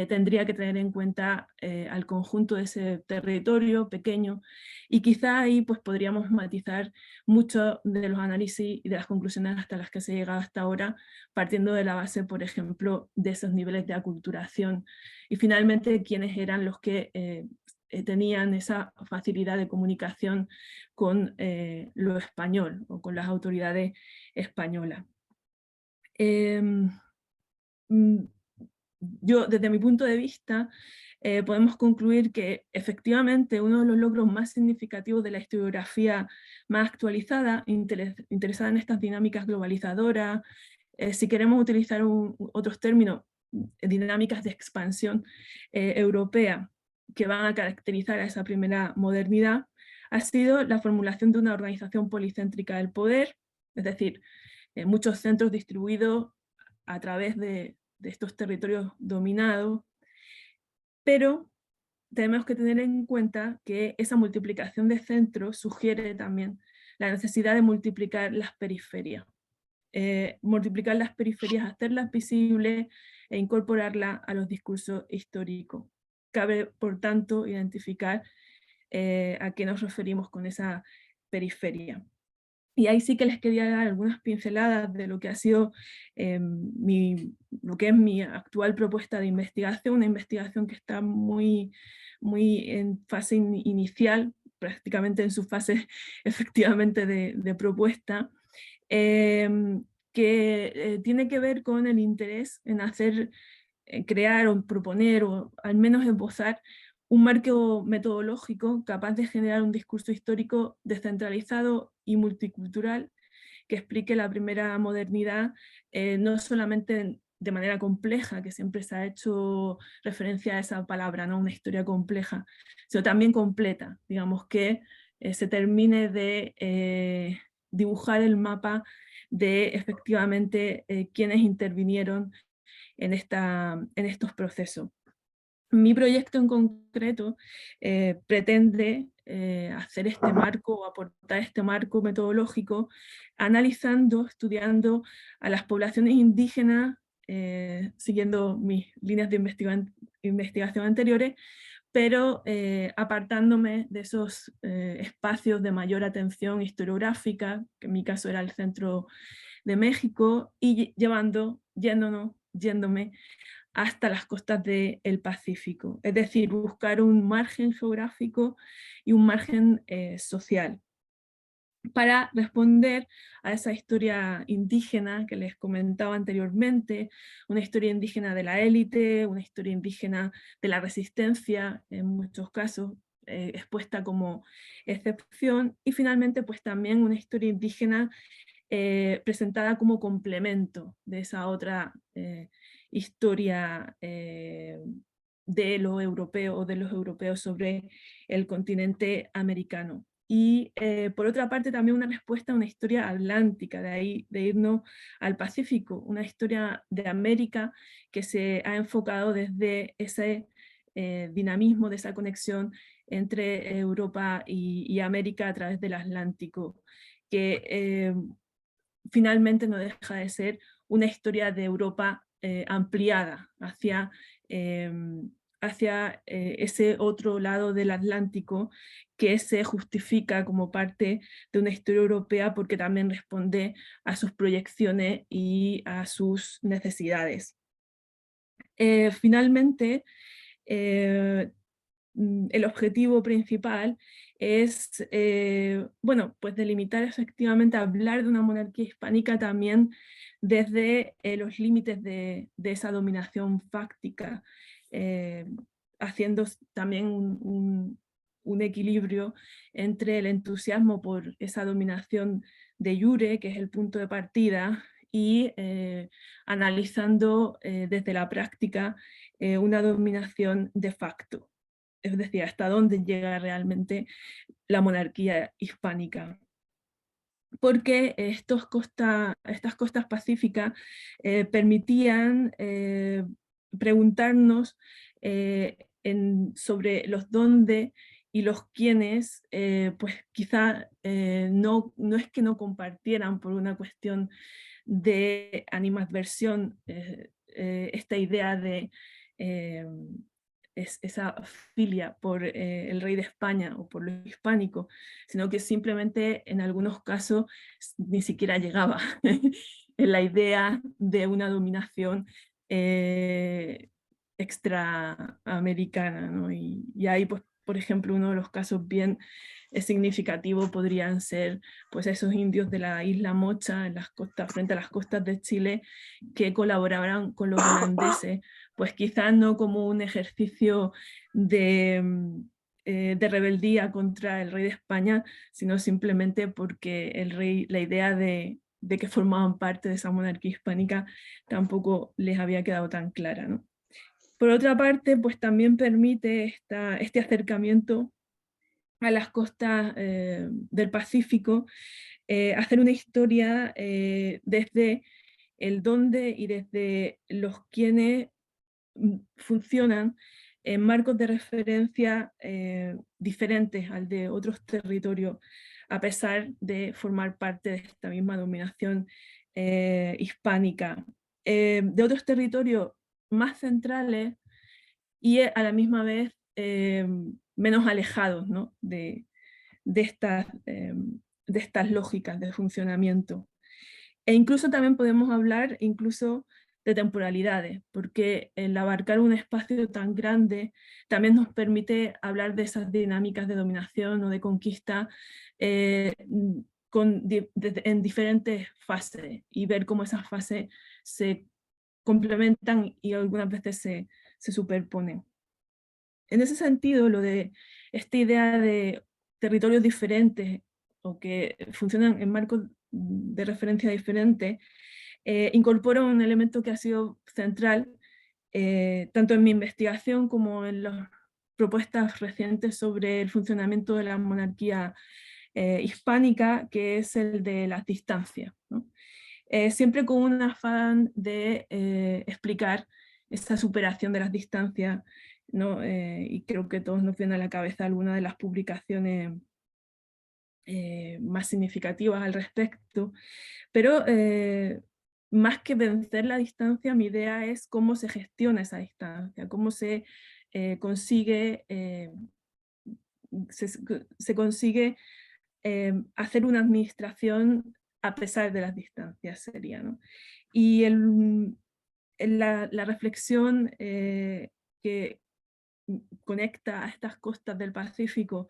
tendría que tener en cuenta al conjunto de ese territorio pequeño, y quizá ahí pues, podríamos matizar muchos de los análisis y de las conclusiones hasta las que se ha llegado hasta ahora, partiendo de la base, por ejemplo, de esos niveles de aculturación, y finalmente quiénes eran los que tenían esa facilidad de comunicación con lo español o con las autoridades españolas. Yo, desde mi punto de vista, podemos concluir que efectivamente uno de los logros más significativos de la historiografía más actualizada, interesada en estas dinámicas globalizadoras, si queremos utilizar otros términos, dinámicas de expansión europea, que van a caracterizar a esa primera modernidad, ha sido la formulación de una organización policéntrica del poder, es decir, muchos centros distribuidos a través de estos territorios dominados, pero tenemos que tener en cuenta que esa multiplicación de centros sugiere también la necesidad de multiplicar las periferias. Multiplicar las periferias, hacerlas visibles e incorporarlas a los discursos históricos. Cabe, por tanto, identificar a qué nos referimos con esa periferia. Y ahí sí que les quería dar algunas pinceladas de lo que ha sido lo que es mi actual propuesta de investigación, una investigación que está muy en fase inicial, prácticamente en su fase efectivamente de propuesta, que tiene que ver con el interés en crear o proponer o al menos esbozar un marco metodológico capaz de generar un discurso histórico descentralizado y multicultural que explique la primera modernidad, no solamente de manera compleja, que siempre se ha hecho referencia a esa palabra, ¿no? Una historia compleja, sino también completa, digamos que se termine de dibujar el mapa de efectivamente quienes intervinieron en estos procesos. Mi proyecto en concreto pretende hacer este marco o aportar este marco metodológico analizando, estudiando a las poblaciones indígenas, siguiendo mis líneas de investigación anteriores, pero apartándome de esos espacios de mayor atención historiográfica, que en mi caso era el centro de México, y yéndome hasta las costas del Pacífico, es decir, buscar un margen geográfico y un margen social para responder a esa historia indígena que les comentaba anteriormente, una historia indígena de la élite, una historia indígena de la resistencia, en muchos casos, expuesta como excepción, y finalmente pues también una historia indígena presentada como complemento de esa otra historia de lo europeo o de los europeos sobre el continente americano. Y por otra parte también una respuesta a una historia atlántica, de ahí de irnos al Pacífico, una historia de América que se ha enfocado desde ese dinamismo, de esa conexión entre Europa y América a través del Atlántico, que finalmente no deja de ser una historia de Europa ampliada hacia ese otro lado del Atlántico que se justifica como parte de una historia europea porque también responde a sus proyecciones y a sus necesidades. Finalmente, el objetivo principal es, bueno, pues delimitar efectivamente, hablar de una monarquía hispánica también desde los límites de esa dominación fáctica, haciendo también un equilibrio entre el entusiasmo por esa dominación de jure, que es el punto de partida, y analizando desde la práctica una dominación de facto, es decir, hasta dónde llega realmente la monarquía hispánica. Porque estas costas pacíficas permitían preguntarnos sobre los dónde y los quiénes, pues quizá no es que no compartieran por una cuestión de animadversión esta idea de esa filia por el rey de España o por lo hispánico, sino que simplemente en algunos casos ni siquiera llegaba en la idea de una dominación extraamericana, ¿no? Y ahí, pues, por ejemplo, uno de los casos bien significativo podrían ser pues esos indios de la isla Mocha en las costas, frente a las costas de Chile, que colaboraban con los holandeses, pues quizás no como un ejercicio de rebeldía contra el rey de España, sino simplemente porque el rey, la idea de que formaban parte de esa monarquía hispánica tampoco les había quedado tan clara, ¿no? Por otra parte, pues también permite este acercamiento a las costas del Pacífico, hacer una historia desde el dónde y desde los quienes funcionan en marcos de referencia diferentes al de otros territorios, a pesar de formar parte de esta misma dominación hispánica. De otros territorios más centrales y a la misma vez menos alejados, ¿no? de estas estas lógicas de funcionamiento. E incluso también podemos hablar incluso de temporalidades, porque el abarcar un espacio tan grande también nos permite hablar de esas dinámicas de dominación o de conquista en diferentes fases y ver cómo esas fases se complementan y algunas veces se superponen. En ese sentido, lo de esta idea de territorios diferentes o que funcionan en marcos de referencia diferentes, incorpora un elemento que ha sido central tanto en mi investigación como en las propuestas recientes sobre el funcionamiento de la monarquía hispánica, que es el de las distancias, ¿no? Siempre con un afán de explicar esa superación de las distancias, ¿no? Y creo que todos nos vienen a la cabeza algunas de las publicaciones más significativas al respecto, pero más que vencer la distancia, mi idea es cómo se gestiona esa distancia, cómo se consigue, se consigue hacer una administración a pesar de las distancias, sería, ¿no? Y la reflexión que conecta a estas costas del Pacífico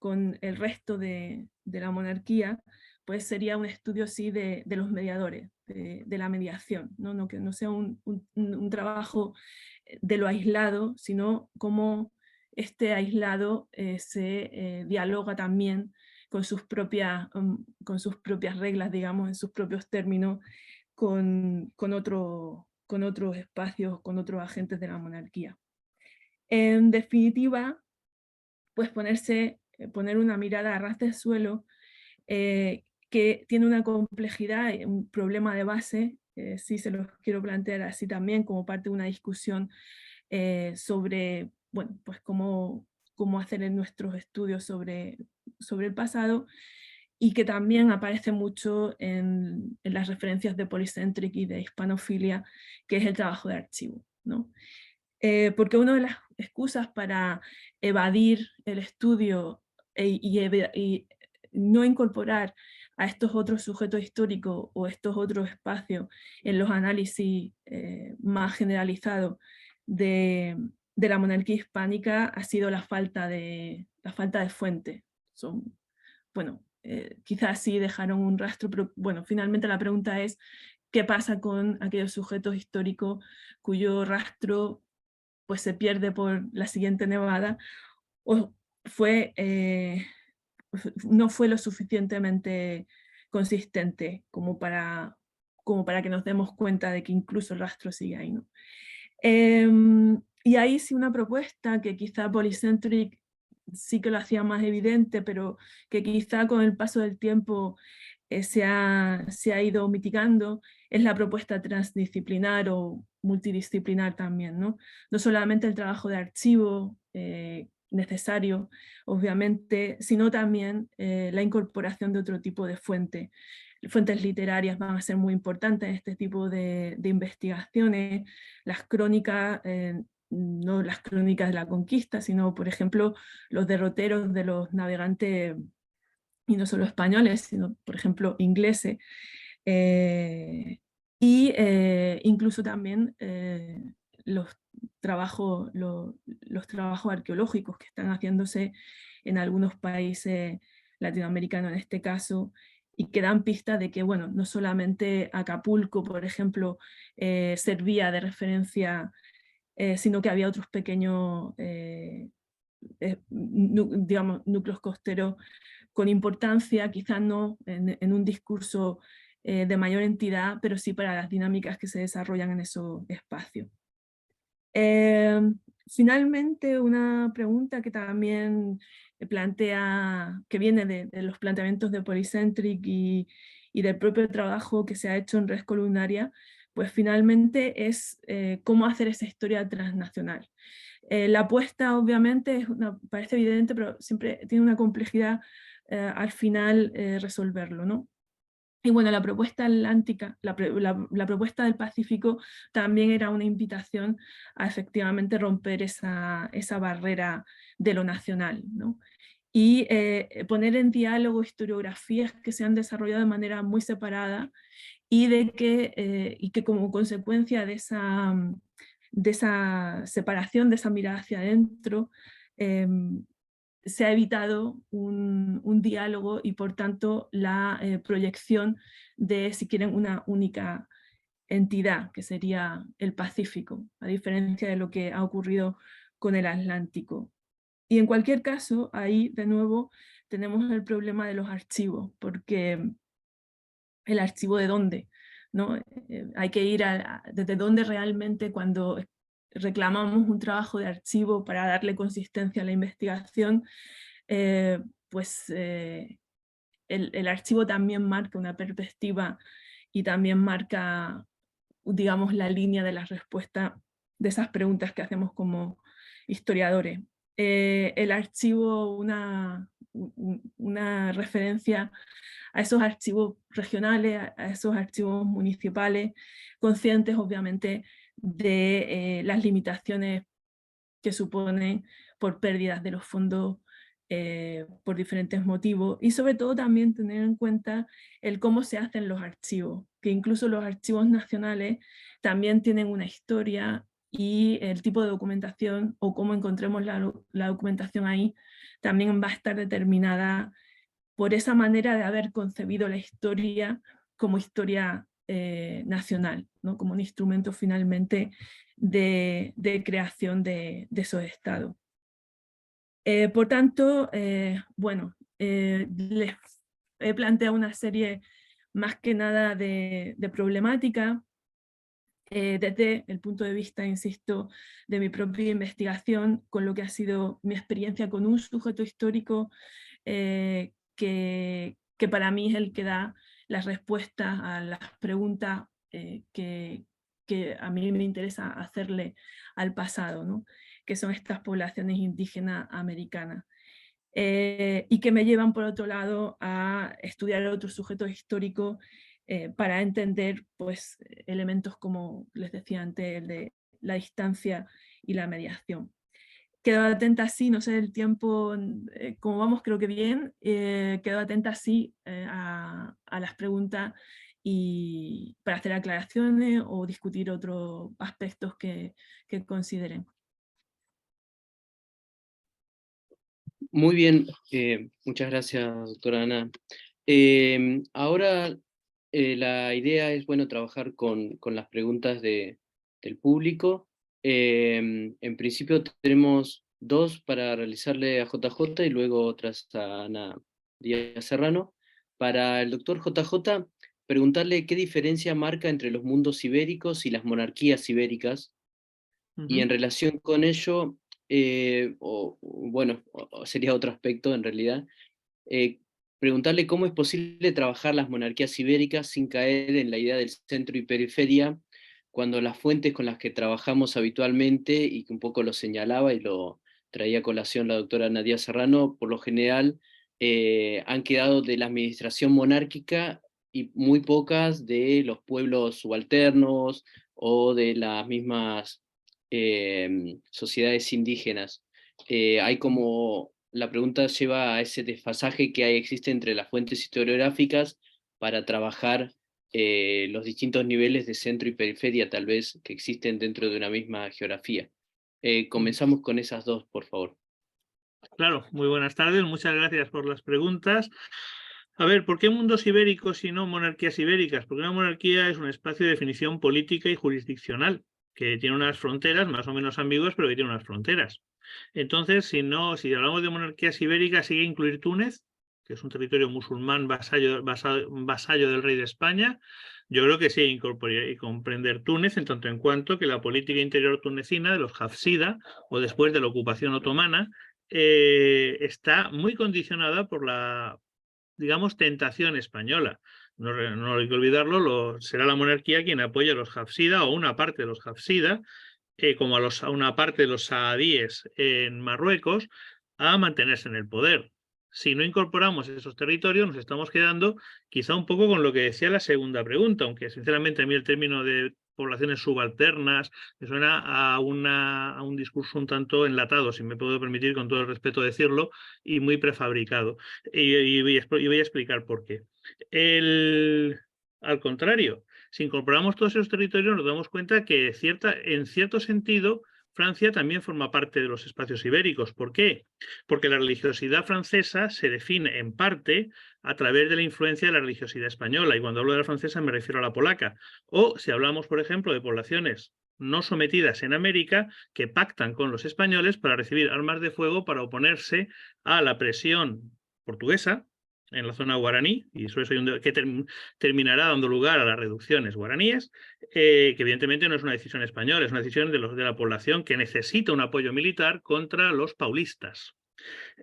con el resto de la monarquía, pues sería un estudio sí de los mediadores, de la mediación, ¿no? Que no sea un trabajo de lo aislado, sino cómo este aislado se dialoga también con sus propias reglas, digamos, en sus propios términos, con otros espacios, con otros agentes de la monarquía. En definitiva, pues poner una mirada a ras del suelo que tiene una complejidad, un problema de base, sí se los quiero plantear así también como parte de una discusión sobre, bueno, pues cómo hacer en nuestros estudios sobre el pasado, y que también aparece mucho en las referencias de Polycentric y de Hispanofilia, que es el trabajo de archivo, ¿no? Porque una de las excusas para evadir el estudio y no incorporar a estos otros sujetos históricos o estos otros espacios en los análisis más generalizados de la monarquía hispánica ha sido la falta de fuentes. Bueno, quizás sí dejaron un rastro, pero bueno, finalmente la pregunta es ¿qué pasa con aquellos sujetos históricos cuyo rastro pues se pierde por la siguiente nevada, o no fue lo suficientemente consistente como para que nos demos cuenta de que incluso el rastro sigue ahí, ¿no? Y ahí sí una propuesta que quizá Polycentric sí que lo hacía más evidente, pero que quizá con el paso del tiempo se ha ido mitigando, es la propuesta transdisciplinar o multidisciplinar también, ¿no? No solamente el trabajo de archivo necesario, obviamente, sino también la incorporación de otro tipo de fuentes. Fuentes literarias van a ser muy importantes en este tipo de investigaciones. Las crónicas, no las crónicas de la conquista, sino, por ejemplo, los derroteros de los navegantes, y no solo españoles, sino, por ejemplo, ingleses, incluso también los trabajos arqueológicos que están haciéndose en algunos países latinoamericanos en este caso, y que dan pistas de que, bueno, no solamente Acapulco, por ejemplo, servía de referencia, sino que había otros pequeños digamos, núcleos costeros con importancia, quizás no en un discurso de mayor entidad, pero sí para las dinámicas que se desarrollan en esos espacios. Finalmente, una pregunta que también plantea, que viene de los planteamientos de Polycentric y del propio trabajo que se ha hecho en Res Columnaria, pues finalmente es cómo hacer esa historia transnacional. La apuesta obviamente parece evidente, pero siempre tiene una complejidad al final resolverlo, ¿no? Y bueno, la propuesta atlántica, la propuesta del Pacífico también era una invitación a efectivamente romper esa barrera de lo nacional, ¿no? y poner en diálogo historiografías que se han desarrollado de manera muy separada y que como consecuencia de esa separación, de esa mirada hacia adentro, se ha evitado un diálogo y por tanto la proyección de, si quieren, una única entidad, que sería el Pacífico, a diferencia de lo que ha ocurrido con el Atlántico. Y en cualquier caso, ahí de nuevo tenemos el problema de los archivos, porque el archivo de dónde, ¿no? Hay que ir desde dónde realmente cuando reclamamos un trabajo de archivo para darle consistencia a la investigación, pues el archivo también marca una perspectiva y también marca, digamos, la línea de la respuesta de esas preguntas que hacemos como historiadores. El archivo, una referencia a esos archivos regionales, a esos archivos municipales, conscientes obviamente de las limitaciones que suponen por pérdidas de los fondos por diferentes motivos, y sobre todo también tener en cuenta el cómo se hacen los archivos, que incluso los archivos nacionales también tienen una historia, y el tipo de documentación o cómo encontremos la documentación ahí también va a estar determinada por esa manera de haber concebido la historia como historia nacional, ¿no? Como un instrumento finalmente de creación de esos estados. Por tanto, bueno, les he planteado una serie más que nada de problemática desde el punto de vista, insisto, de mi propia investigación, con lo que ha sido mi experiencia con un sujeto histórico que para mí es el que da las respuestas a las preguntas que a mí me interesa hacerle al pasado, ¿no? Que son estas poblaciones indígenas americanas. Y que me llevan, por otro lado, a estudiar otros sujetos históricos para entender pues, elementos como les decía antes, el de la distancia y la mediación. Quedo atenta así, no sé el tiempo, como vamos creo que bien, quedo atenta así a las preguntas y para hacer aclaraciones o discutir otros aspectos que consideren. Muy bien, muchas gracias, doctora Ana. Ahora la idea es, bueno, trabajar con las preguntas del público. En principio tenemos 2 para realizarle a JJ y luego otras a Ana Díaz Serrano. Para el doctor JJ, preguntarle qué diferencia marca entre los mundos ibéricos y las monarquías ibéricas, y en relación con ello, bueno, sería otro aspecto en realidad, preguntarle cómo es posible trabajar las monarquías ibéricas sin caer en la idea del centro y periferia, cuando las fuentes con las que trabajamos habitualmente, y que un poco lo señalaba y lo traía a colación la doctora Nadia Serrano, por lo general han quedado de la administración monárquica y muy pocas de los pueblos subalternos o de las mismas sociedades indígenas. Hay como, la pregunta lleva a ese desfasaje que existe entre las fuentes historiográficas para trabajar los distintos niveles de centro y periferia, tal vez, que existen dentro de una misma geografía. Comenzamos con esas 2, por favor. Claro, muy buenas tardes, muchas gracias por las preguntas. A ver, ¿por qué mundos ibéricos y no monarquías ibéricas? Porque una monarquía es un espacio de definición política y jurisdiccional, que tiene unas fronteras más o menos ambiguas, pero que tiene unas fronteras. Entonces, si hablamos de monarquías ibéricas, ¿sigue incluir Túnez, que es un territorio musulmán vasallo del rey de España? Yo creo que sí, incorporar y comprender Túnez en tanto en cuanto que la política interior tunecina de los Hafsida, o después de la ocupación otomana, está muy condicionada por la, digamos, tentación española. No hay que olvidarlo, será la monarquía quien apoya a los Hafsida o una parte de los Hafsida, como a una parte de los saadíes en Marruecos, a mantenerse en el poder. Si no incorporamos esos territorios, nos estamos quedando quizá un poco con lo que decía la segunda pregunta, aunque sinceramente a mí el término de poblaciones subalternas, me suena a un discurso un tanto enlatado, si me puedo permitir, con todo el respeto decirlo, y muy prefabricado. Y voy a explicar por qué. Al contrario, si incorporamos todos esos territorios, nos damos cuenta que en cierto sentido Francia también forma parte de los espacios ibéricos. ¿Por qué? Porque la religiosidad francesa se define en parte a través de la influencia de la religiosidad española, y cuando hablo de la francesa me refiero a la polaca. O si hablamos, por ejemplo, de poblaciones no sometidas en América que pactan con los españoles para recibir armas de fuego para oponerse a la presión portuguesa en la zona guaraní, y eso es que terminará dando lugar a las reducciones guaraníes, que evidentemente no es una decisión española, es una decisión de la población que necesita un apoyo militar contra los paulistas.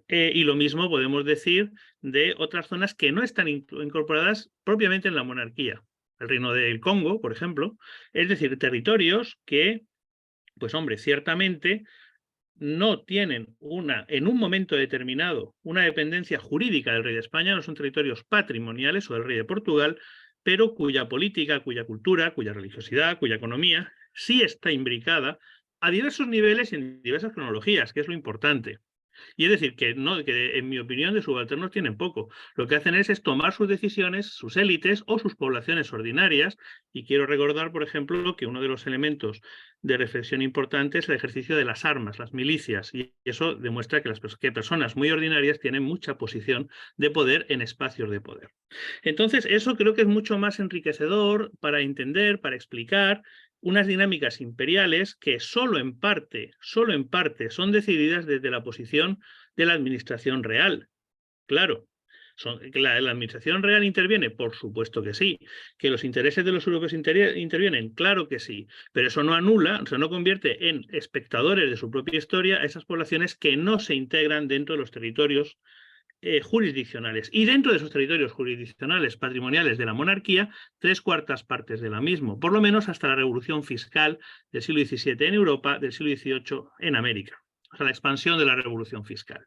Y lo mismo podemos decir de otras zonas que no están incorporadas propiamente en la monarquía. El Reino del Congo, por ejemplo, es decir, territorios que, pues hombre, ciertamente no tienen en un momento determinado una dependencia jurídica del rey de España, no son territorios patrimoniales o del rey de Portugal, pero cuya política, cuya cultura, cuya religiosidad, cuya economía sí está imbricada a diversos niveles y en diversas cronologías, que es lo importante. Y es decir, que en mi opinión de subalternos tienen poco. Lo que hacen es tomar sus decisiones, sus élites o sus poblaciones ordinarias. Y quiero recordar, por ejemplo, que uno de los elementos de reflexión importante es el ejercicio de las armas, las milicias. Y eso demuestra que personas muy ordinarias tienen mucha posición de poder en espacios de poder. Entonces, eso creo que es mucho más enriquecedor para entender, para explicar unas dinámicas imperiales que solo en parte son decididas desde la posición de la administración real. Claro, ¿la administración real interviene? Por supuesto que sí. ¿Que los intereses de los europeos intervienen? Claro que sí. Pero eso no anula, o sea, no convierte en espectadores de su propia historia a esas poblaciones que no se integran dentro de los territorios jurisdiccionales. Y dentro de esos territorios jurisdiccionales patrimoniales de la monarquía, 3/4 partes de la misma, por lo menos hasta la revolución fiscal del siglo XVII en Europa, del siglo XVIII en América. O sea, la expansión de la revolución fiscal.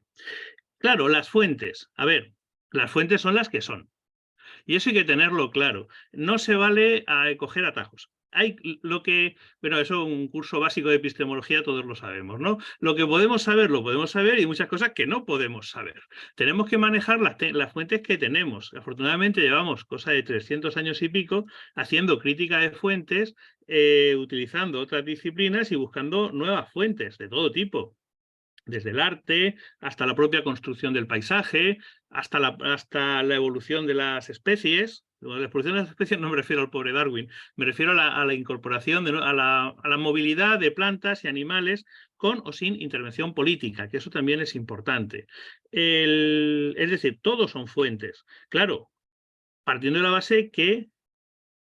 Claro, las fuentes. A ver, las fuentes son las que son. Y eso hay que tenerlo claro. No se vale a coger atajos. Bueno, eso es un curso básico de epistemología, todos lo sabemos, ¿no? Lo que podemos saber, lo podemos saber, y muchas cosas que no podemos saber. Tenemos que manejar las fuentes que tenemos. Afortunadamente llevamos cosa de 300 años y pico haciendo crítica de fuentes, utilizando otras disciplinas y buscando nuevas fuentes de todo tipo. Desde el arte hasta la propia construcción del paisaje, hasta la evolución de las especies. La evolución de las especies no me refiero al pobre Darwin, me refiero a la incorporación, a la movilidad de plantas y animales con o sin intervención política, que eso también es importante. Es decir, todos son fuentes. Claro, partiendo de la base que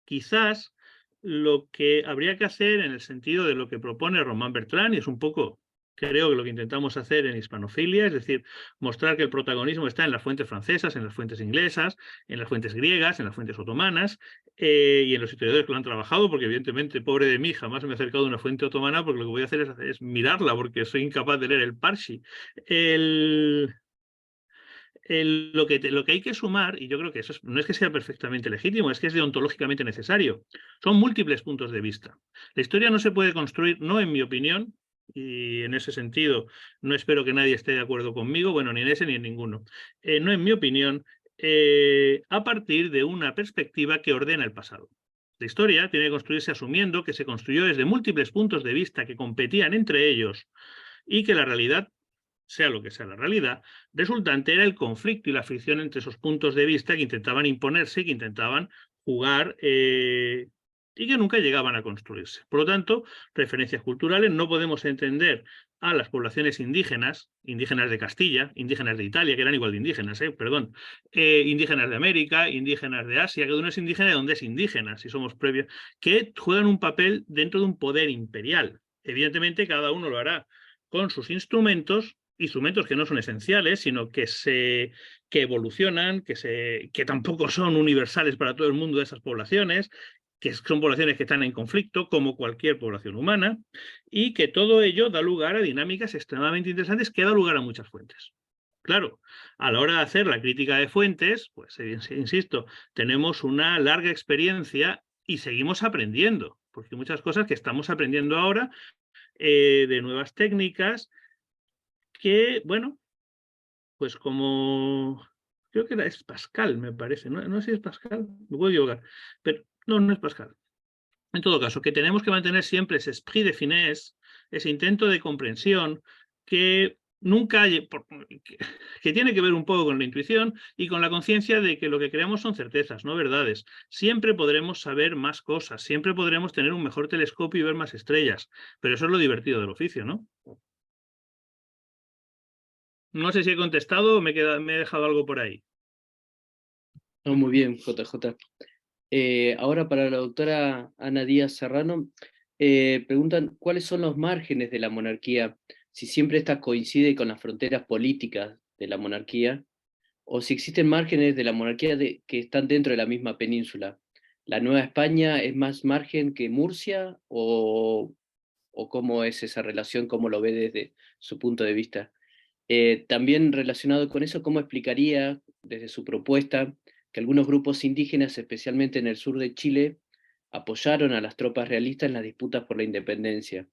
quizás lo que habría que hacer en el sentido de lo que propone Román Bertrand, y es un poco creo que lo que intentamos hacer en Hispanofilia, es decir, mostrar que el protagonismo está en las fuentes francesas, en las fuentes inglesas, en las fuentes griegas, en las fuentes otomanas, y en los historiadores que lo han trabajado, porque evidentemente, pobre de mí, jamás me he acercado a una fuente otomana, porque lo que voy a hacer es mirarla, porque soy incapaz de leer el Parsi. Lo que hay que sumar, y yo creo que eso no es que sea perfectamente legítimo, es que es deontológicamente necesario, son múltiples puntos de vista. La historia no se puede construir, no en mi opinión, y en ese sentido no espero que nadie esté de acuerdo conmigo, bueno, ni en ese ni en ninguno, no en mi opinión, a partir de una perspectiva que ordena el pasado. La historia tiene que construirse asumiendo que se construyó desde múltiples puntos de vista que competían entre ellos y que la realidad, sea lo que sea la realidad, resultante era el conflicto y la fricción entre esos puntos de vista que intentaban imponerse, que intentaban jugar y que nunca llegaban a construirse. Por lo tanto, referencias culturales, no podemos entender a las poblaciones indígenas de Castilla, indígenas de Italia, que eran igual de indígenas, indígenas de América, indígenas de Asia, que uno es indígena de donde es indígena, si somos previos, que juegan un papel dentro de un poder imperial. Evidentemente, cada uno lo hará con sus instrumentos que no son esenciales, sino que evolucionan, que tampoco son universales para todo el mundo de esas poblaciones, que son poblaciones que están en conflicto, como cualquier población humana, y que todo ello da lugar a dinámicas extremadamente interesantes que da lugar a muchas fuentes. Claro, a la hora de hacer la crítica de fuentes, pues insisto, tenemos una larga experiencia y seguimos aprendiendo. porque hay muchas cosas que estamos aprendiendo ahora, de nuevas técnicas, que, bueno, pues como, creo que es Pascal, me parece, no sé si es Pascal, me puedo equivocar, pero no es Pascal. En todo caso, que tenemos que mantener siempre ese esprit de finesse, ese intento de comprensión, que nunca que tiene que ver un poco con la intuición y con la conciencia de que lo que creamos son certezas, no verdades. Siempre podremos saber más cosas, siempre podremos tener un mejor telescopio y ver más estrellas, pero eso es lo divertido del oficio, ¿no? No sé si he contestado o me he dejado algo por ahí. No, muy bien, JJ. Ahora para la doctora Ana Díaz Serrano, preguntan cuáles son los márgenes de la monarquía, si siempre esta coincide con las fronteras políticas de la monarquía, o si existen márgenes de la monarquía que están dentro de la misma península. ¿La Nueva España es más margen que Murcia, o cómo es esa relación, cómo lo ve desde su punto de vista? También relacionado con eso, ¿cómo explicaría desde su propuesta que algunos grupos indígenas, especialmente en el sur de Chile, apoyaron a las tropas realistas en las disputas por la independencia?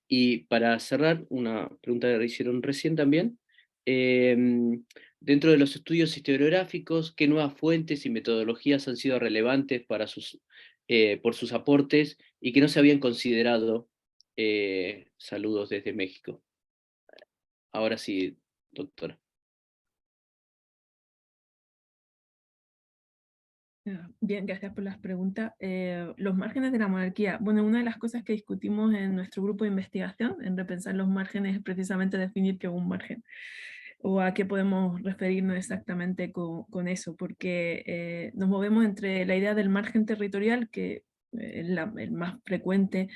Y para cerrar, una pregunta que hicieron recién también, dentro de los estudios historiográficos, ¿qué nuevas fuentes y metodologías han sido relevantes para por sus aportes y que no se habían considerado? Saludos desde México. Ahora sí, doctora. Bien, gracias por las preguntas. Los márgenes de la monarquía. Bueno, una de las cosas que discutimos en nuestro grupo de investigación, en repensar los márgenes, es precisamente definir qué es un margen, o a qué podemos referirnos exactamente con eso, porque nos movemos entre la idea del margen territorial, que es el más frecuente,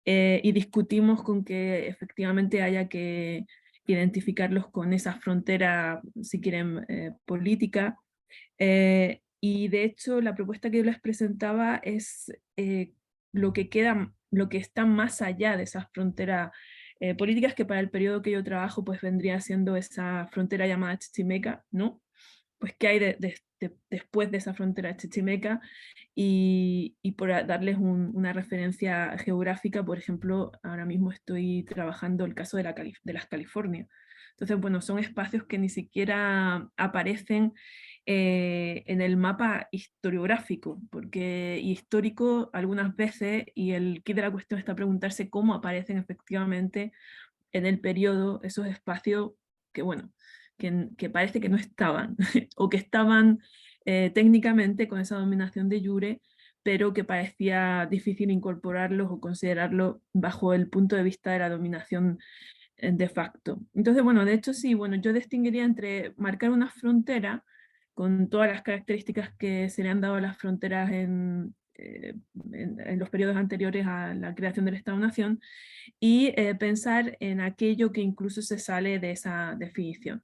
y discutimos con que efectivamente haya que identificarlos con esa frontera, si quieren, política. Y de hecho la propuesta que yo les presentaba es lo que está más allá de esas fronteras políticas, que para el periodo que yo trabajo pues vendría siendo esa frontera llamada Chichimeca, ¿no? Pues qué hay después de esa frontera chichimeca, y por darles una referencia geográfica, por ejemplo, ahora mismo estoy trabajando el caso de las Californias. Entonces, bueno, son espacios que ni siquiera aparecen en el mapa historiográfico, porque histórico algunas veces, y el kit de la cuestión está preguntarse cómo aparecen efectivamente en el periodo esos espacios que, bueno, que parece que no estaban, o que estaban técnicamente con esa dominación de jure, pero que parecía difícil incorporarlos o considerarlos bajo el punto de vista de la dominación de facto. Entonces, bueno, de hecho sí, bueno, yo distinguiría entre marcar una frontera con todas las características que se le han dado a las fronteras en los periodos anteriores a la creación del Estado-Nación, y pensar en aquello que incluso se sale de esa definición.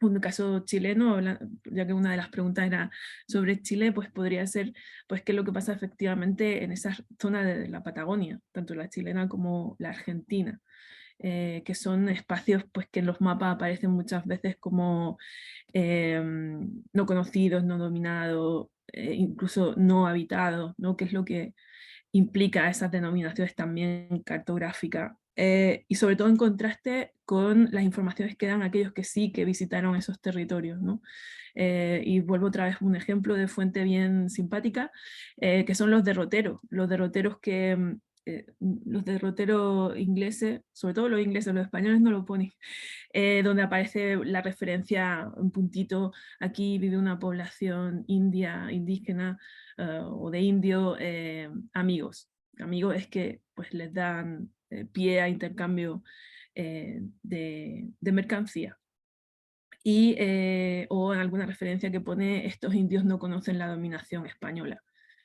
En el caso chileno, ya que una de las preguntas era sobre Chile, pues podría ser pues, qué es lo que pasa efectivamente en esa zona de la Patagonia, tanto la chilena como la argentina. Que son espacios pues, que en los mapas aparecen muchas veces como no conocidos, no dominados, incluso no habitados, ¿no? Que es lo que implica esas denominaciones también cartográficas, y sobre todo en contraste con las informaciones que dan aquellos que sí que visitaron esos territorios, ¿no? Y vuelvo otra vez un ejemplo de fuente bien simpática, que son los derroteros que los derroteros ingleses, sobre todo los ingleses, los españoles no lo ponen, donde aparece la referencia, un puntito, aquí vive una población indígena, o de indio, amigos. Amigos es que pues, les dan pie a intercambio de mercancía. Y, o en alguna referencia que pone, estos indios no conocen la dominación española,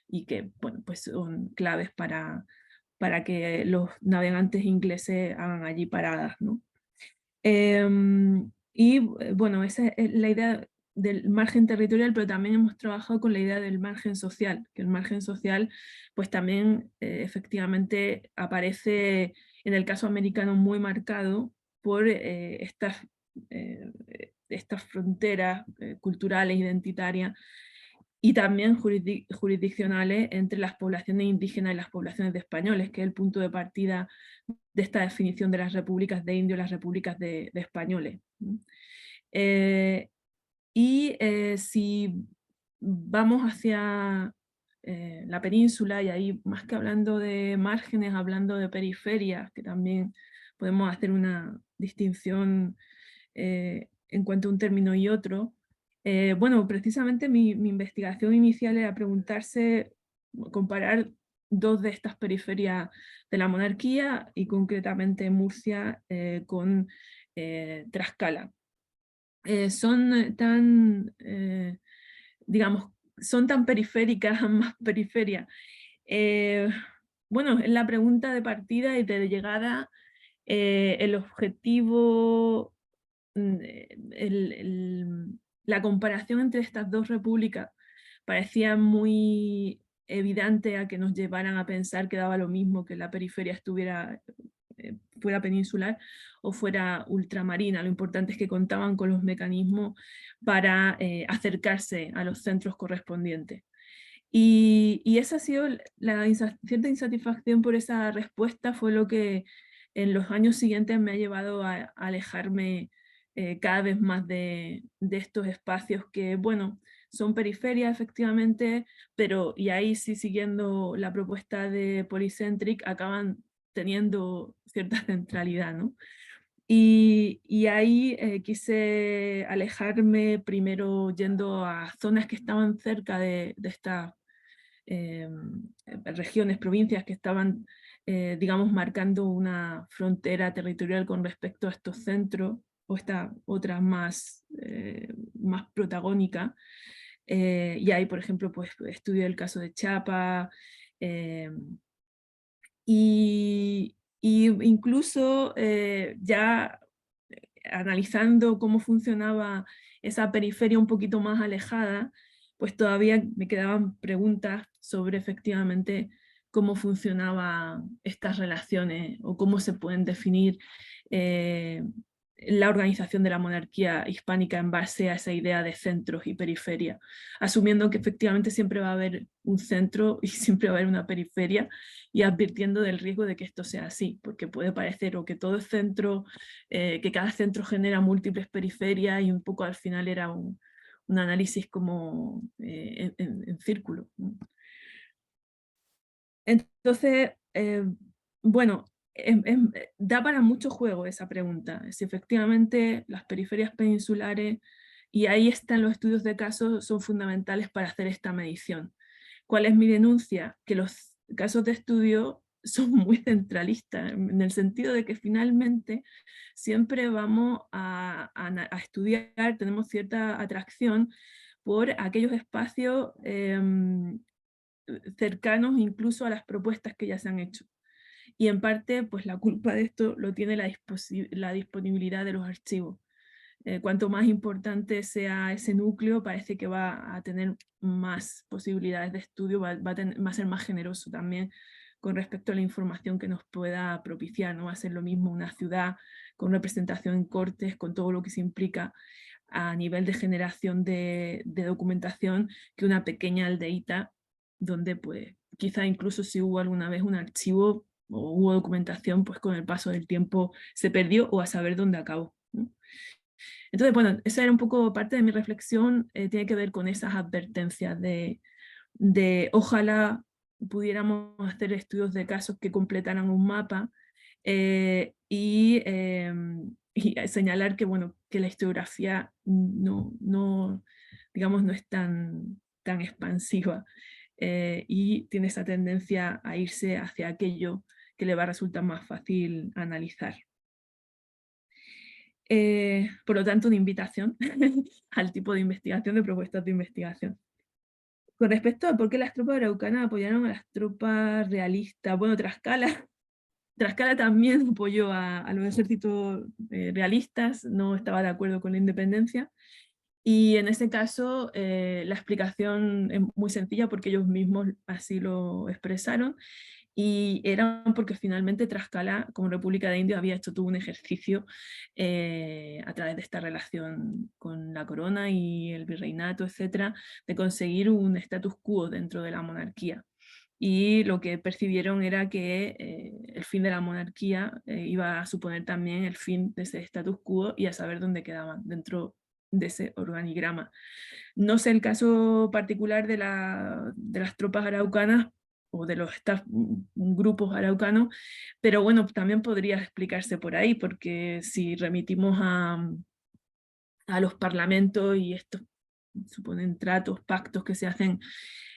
y que bueno, pues son claves para que los navegantes ingleses hagan allí paradas, ¿no? Y bueno, esa es la idea del margen territorial, pero también hemos trabajado con la idea del margen social, que el margen social pues también efectivamente aparece en el caso americano muy marcado por estas fronteras culturales, identitarias, y también jurisdiccionales entre las poblaciones indígenas y las poblaciones de españoles, que es el punto de partida de esta definición de las repúblicas de indios y las repúblicas de españoles. Si vamos hacia la península, y ahí más que hablando de márgenes, hablando de periferias, que también podemos hacer una distinción en cuanto a un término y otro. Bueno, precisamente mi investigación inicial era preguntarse, comparar dos de estas periferias de la monarquía, y concretamente Murcia con Tlaxcala. Son tan, digamos, son tan periféricas, más periferias. Bueno, en la pregunta de partida y de llegada, el objetivo, la comparación entre estas dos repúblicas parecía muy evidente a que nos llevaran a pensar que daba lo mismo que la periferia estuviera fuera peninsular o fuera ultramarina. Lo importante es que contaban con los mecanismos para acercarse a los centros correspondientes. Y esa ha sido cierta insatisfacción por esa respuesta, fue lo que en los años siguientes me ha llevado a alejarme cada vez más de estos espacios que, bueno, son periferias efectivamente, pero, y ahí sí siguiendo la propuesta de Polycentric, acaban teniendo cierta centralidad, ¿no? Y ahí quise alejarme primero yendo a zonas que estaban cerca de estas regiones, provincias que estaban, digamos, marcando una frontera territorial con respecto a estos centros, o esta otra más protagónica. Y ahí, por ejemplo, pues estudié el caso de Chiapas, y incluso ya analizando cómo funcionaba esa periferia un poquito más alejada, pues todavía me quedaban preguntas sobre efectivamente cómo funcionaban estas relaciones o cómo se pueden definir la organización de la monarquía hispánica en base a esa idea de centros y periferia, asumiendo que efectivamente siempre va a haber un centro y siempre va a haber una periferia, y advirtiendo del riesgo de que esto sea así, porque puede parecer o que todo es centro, que cada centro genera múltiples periferias, y un poco al final era un análisis como en círculo. Entonces, bueno, da para mucho juego esa pregunta, si efectivamente las periferias peninsulares, y ahí están los estudios de casos, son fundamentales para hacer esta medición. ¿Cuál es mi denuncia? Que los casos de estudio son muy centralistas, en el sentido de que finalmente siempre vamos a estudiar, tenemos cierta atracción por aquellos espacios cercanos incluso a las propuestas que ya se han hecho. Y en parte, pues la culpa de esto lo tiene la disponibilidad de los archivos. Cuanto más importante sea ese núcleo, parece que va a tener más posibilidades de estudio, va a ser más generoso también con respecto a la información que nos pueda propiciar. No va a ser lo mismo una ciudad con representación en cortes, con todo lo que se implica a nivel de generación de documentación, que una pequeña aldeíta donde pues quizá incluso si hubo alguna vez un archivo o hubo documentación, pues con el paso del tiempo se perdió, o a saber dónde acabó, ¿no? Entonces, bueno, esa era un poco parte de mi reflexión, tiene que ver con esas advertencias de ojalá pudiéramos hacer estudios de casos que completaran un mapa, y señalar que, bueno, que la historiografía digamos, no es tan expansiva, y tiene esa tendencia a irse hacia aquello que le va a resultar más fácil analizar. Por lo tanto, una invitación al tipo de investigación, de propuestas de investigación. Con respecto a por qué las tropas araucanas apoyaron a las tropas realistas, bueno, Tlaxcala también apoyó a los ejércitos realistas, no estaba de acuerdo con la independencia, y en ese caso la explicación es muy sencilla porque ellos mismos así lo expresaron, y era porque finalmente Tlaxcala, como República de India, había hecho todo un ejercicio a través de esta relación con la corona y el virreinato, etcétera, de conseguir un status quo dentro de la monarquía. Y lo que percibieron era que el fin de la monarquía iba a suponer también el fin de ese status quo y a saber dónde quedaban dentro de ese organigrama. No sé el caso particular de las tropas araucanas o de los grupos araucanos, pero bueno, también podría explicarse por ahí, porque si remitimos a los parlamentos y estos suponen tratos, pactos que se hacen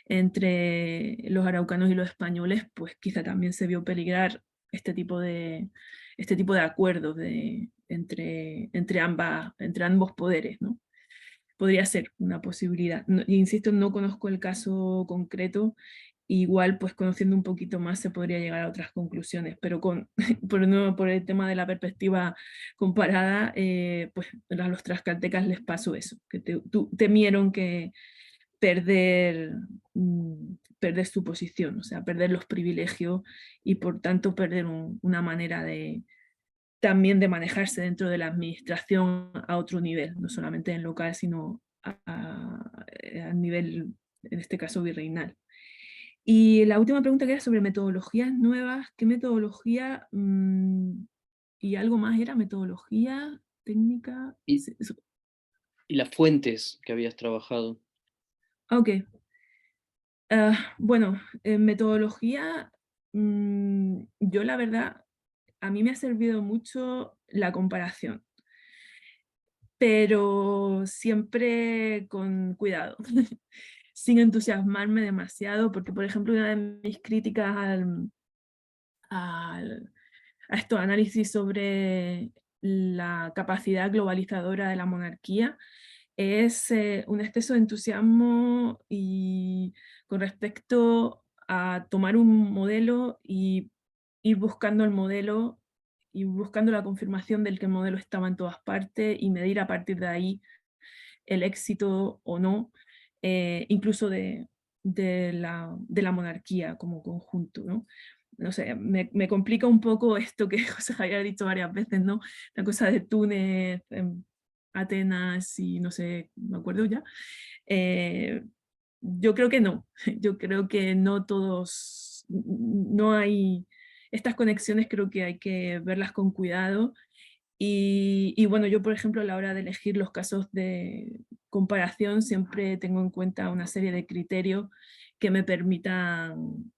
entre los araucanos y los españoles, pues quizá también se vio peligrar este tipo de acuerdos entre ambos poderes, ¿no? Podría ser una posibilidad. Insisto, no conozco el caso concreto, igual pues conociendo un poquito más se podría llegar a otras conclusiones, pero por el tema de la perspectiva comparada, pues a los tlaxcaltecas les pasó eso, que temieron que perder su posición, o sea, perder los privilegios y por tanto perder una manera también de manejarse dentro de la administración a otro nivel, no solamente en local, sino a nivel, en este caso, virreinal. Y la última pregunta que era sobre metodologías nuevas, ¿qué metodología y algo más era metodología técnica? Y las fuentes que habías trabajado. Ok. Bueno, en metodología, yo la verdad, a mí me ha servido mucho la comparación, pero siempre con cuidado, sin entusiasmarme demasiado, porque por ejemplo una de mis críticas a estos análisis sobre la capacidad globalizadora de la monarquía es un exceso de entusiasmo y con respecto a tomar un modelo y ir buscando el modelo y buscando la confirmación del que el modelo estaba en todas partes y medir a partir de ahí el éxito o no, incluso de la monarquía como conjunto, ¿no? No sé, me complica un poco esto que José Javier ha dicho varias veces, ¿no? La cosa de Túnez, Atenas y no sé, me acuerdo ya. Yo creo que no, yo creo que no todos, no hay, estas conexiones creo que hay que verlas con cuidado y bueno, yo por ejemplo a la hora de elegir los casos de comparación siempre tengo en cuenta una serie de criterios que me permitan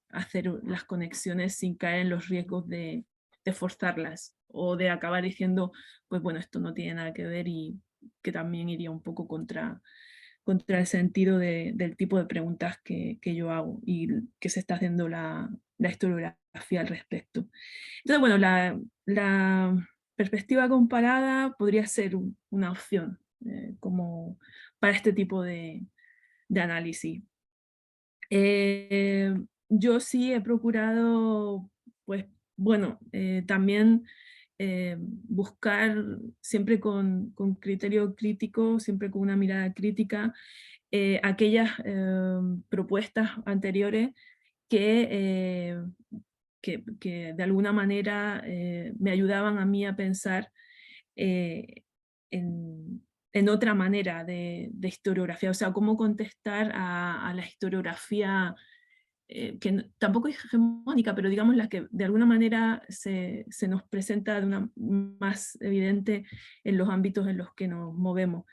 hacer las conexiones sin caer en los riesgos de forzarlas o de acabar diciendo, pues bueno, esto no tiene nada que ver y que también iría un poco contra el sentido del tipo de preguntas que yo hago y que se está haciendo la historiografía al respecto. Entonces, bueno, la perspectiva comparada podría ser una opción como para este tipo de análisis. Yo sí he procurado, pues, bueno, también buscar siempre con criterio crítico, siempre con una mirada crítica, aquellas propuestas anteriores que, que de alguna manera me ayudaban a mí a pensar eh, en otra manera de historiografía, o sea, cómo contestar a la historiografía que tampoco es hegemónica, pero digamos la que de alguna manera se nos presenta de una más evidente en los ámbitos en los que nos movemos.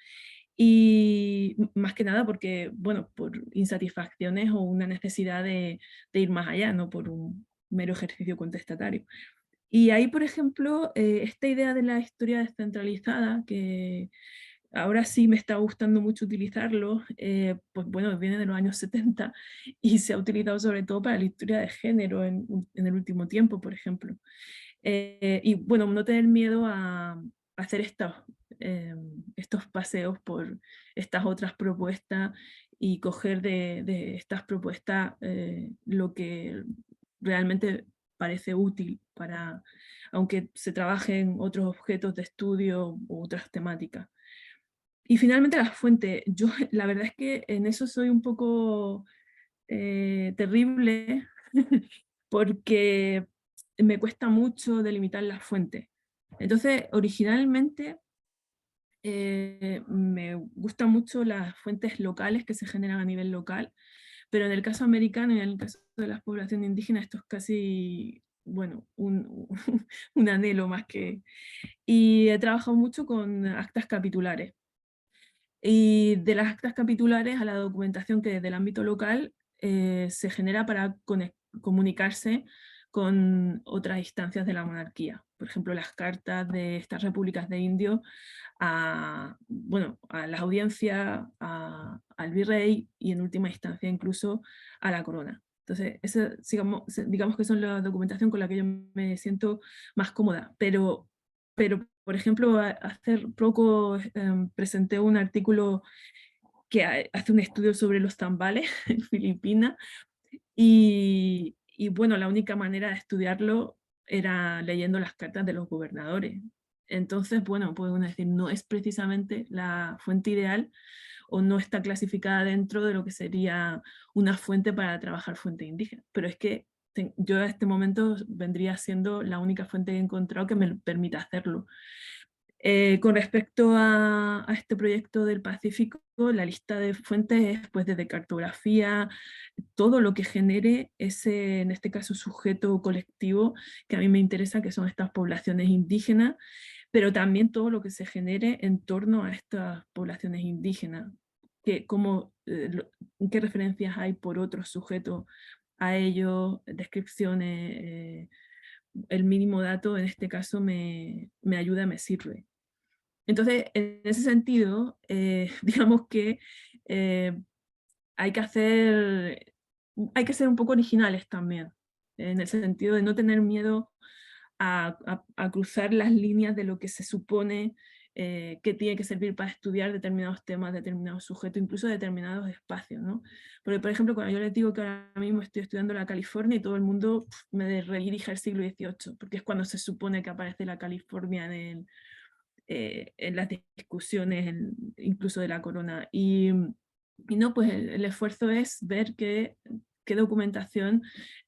Y más que nada porque, bueno, por insatisfacciones o una necesidad de ir más allá, no por un mero ejercicio contestatario. Y ahí, por ejemplo, esta idea de la historia descentralizada, que ahora sí me está gustando mucho utilizarlo, pues bueno, viene de los años 70 y se ha utilizado sobre todo para la historia de género en el último tiempo, por ejemplo. Y bueno, no tener miedo a hacer estos paseos por estas otras propuestas y coger de estas propuestas lo que realmente parece útil para, aunque se trabaje en otros objetos de estudio u otras temáticas. Y finalmente las fuentes. Yo la verdad es que en eso soy un poco terrible porque me cuesta mucho delimitar las fuentes. Entonces, originalmente me gustan mucho las fuentes locales que se generan a nivel local, pero en el caso americano y en el caso de las poblaciones indígenas esto es casi, bueno, un anhelo más que... Y he trabajado mucho con actas capitulares. Y de las actas capitulares a la documentación que desde el ámbito local se genera para comunicarse con otras instancias de la monarquía. Por ejemplo, las cartas de estas repúblicas de indios a, bueno, a las audiencias, al virrey y en última instancia incluso a la corona. Entonces, esa, digamos que son la documentación con la que yo me siento más cómoda, pero por ejemplo, hace poco presenté un artículo que hace un estudio sobre los tambales en Filipinas y bueno, la única manera de estudiarlo era leyendo las cartas de los gobernadores. Entonces, bueno, podemos decir, no es precisamente la fuente ideal o no está clasificada dentro de lo que sería una fuente para trabajar fuente indígena. Pero es que yo a este momento vendría siendo la única fuente que he encontrado que me permita hacerlo. Con respecto a este proyecto del Pacífico, la lista de fuentes es pues, desde cartografía, todo lo que genere ese, en este caso, sujeto colectivo que a mí me interesa, que son estas poblaciones indígenas, pero también todo lo que se genere en torno a estas poblaciones indígenas, que qué referencias hay por otros sujetos a ellos, descripciones, el mínimo dato en este caso me ayuda, me sirve. Entonces, en ese sentido, digamos que hay que ser un poco originales también, en el sentido de no tener miedo a cruzar las líneas de lo que se supone que tiene que servir para estudiar determinados temas, determinados sujetos, incluso determinados espacios, ¿no? Porque, por ejemplo, cuando yo les digo que ahora mismo estoy estudiando la California y todo el mundo me redirige al siglo XVIII, porque es cuando se supone que aparece la California en las discusiones incluso de la corona. Y no, pues el esfuerzo es ver qué documentación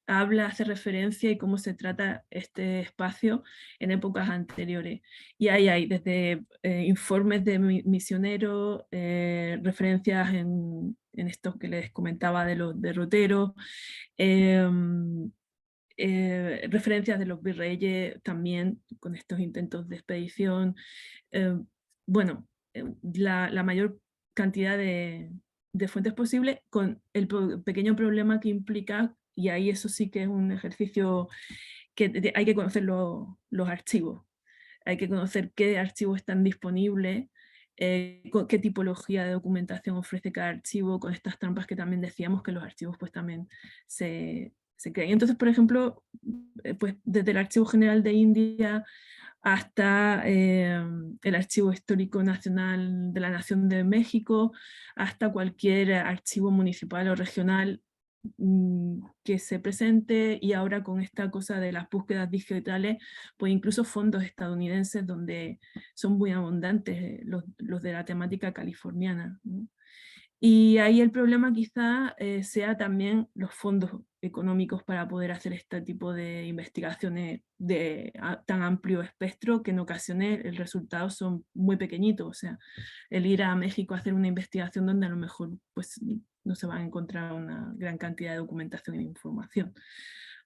habla, hace referencia y cómo se trata este espacio en épocas anteriores. Y ahí hay desde informes de misioneros, referencias en esto que les comentaba de los derroteros, referencias de los virreyes también con estos intentos de expedición. Bueno, la mayor cantidad de fuentes posible con el pequeño problema que implica, y ahí eso sí que es un ejercicio que hay que conocer los archivos, hay que conocer qué archivos están disponibles, qué tipología de documentación ofrece cada archivo, con estas trampas que también decíamos que los archivos pues también se crean. Entonces, por ejemplo, pues desde el Archivo General de India hasta el Archivo Histórico Nacional de la Nación de México, hasta cualquier archivo municipal o regional que se presente, y ahora con esta cosa de las búsquedas digitales, pues incluso fondos estadounidenses donde son muy abundantes los de la temática californiana, ¿no? Y ahí el problema quizá sea también los fondos económicos para poder hacer este tipo de investigaciones de tan amplio espectro, que en ocasiones el resultado son muy pequeñitos. O sea, el ir a México a hacer una investigación donde a lo mejor pues, no se va a encontrar una gran cantidad de documentación e información.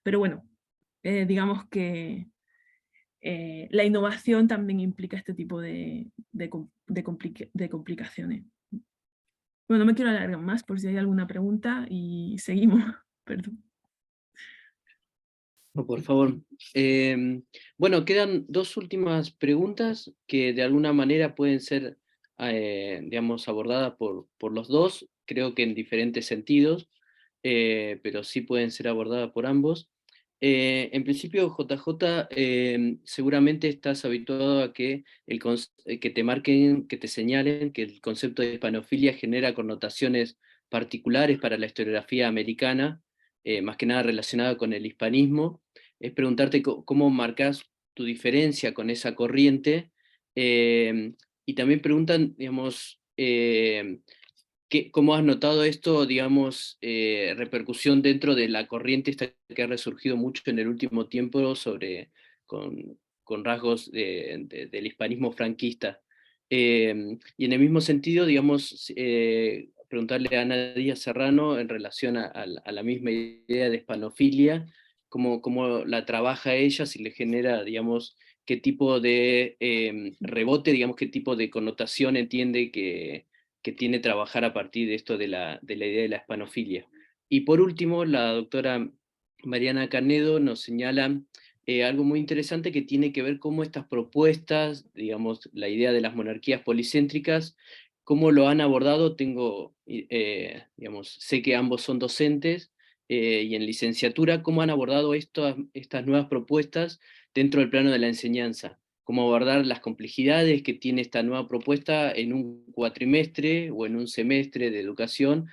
Pero bueno, digamos que la innovación también implica este tipo de complicaciones. Bueno, no me quiero alargar más por si hay alguna pregunta y seguimos. Perdón. No, por favor. Bueno, quedan dos últimas preguntas que de alguna manera pueden ser, digamos, abordadas por los dos, creo que en diferentes sentidos, pero sí pueden ser abordadas por ambos. En principio, JJ, seguramente estás habituado a que te marquen, que te señalen que el concepto de hispanofilia genera connotaciones particulares para la historiografía americana, más que nada relacionada con el hispanismo. Es preguntarte cómo marcas tu diferencia con esa corriente, y también preguntan, digamos, ¿Cómo has notado esto, digamos, repercusión dentro de la corriente esta que ha resurgido mucho en el último tiempo con rasgos del hispanismo franquista? Y en el mismo sentido, digamos, preguntarle a Ana Díaz Serrano en relación a la misma idea de hispanofilia, cómo la trabaja ella, si le genera, digamos, qué tipo de rebote, digamos, qué tipo de connotación entiende que tiene trabajar a partir de esto de la idea de la hispanofilia. Y por último, la doctora Mariana Canedo nos señala algo muy interesante que tiene que ver cómo estas propuestas, digamos, la idea de las monarquías policéntricas, cómo lo han abordado. Digamos, sé que ambos son docentes y en licenciatura, cómo han abordado estas nuevas propuestas dentro del plano de la enseñanza, cómo abordar las complejidades que tiene esta nueva propuesta en un cuatrimestre o en un semestre de educación,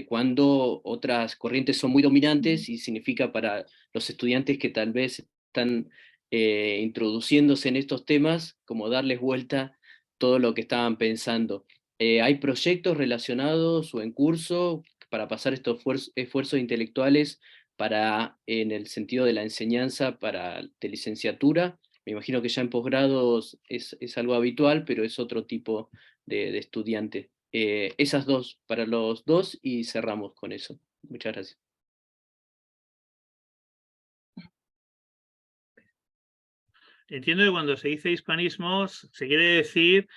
cuando otras corrientes son muy dominantes y significa para los estudiantes que tal vez están introduciéndose en estos temas, como darles vuelta todo lo que estaban pensando. ¿Hay proyectos relacionados o en curso para pasar estos esfuerzos intelectuales en el sentido de la enseñanza de licenciatura? Me imagino que ya en posgrados es algo habitual, pero es otro tipo de estudiante. Esas dos, para los dos, y cerramos con eso. Muchas gracias. Entiendo que cuando se dice hispanismos se quiere decir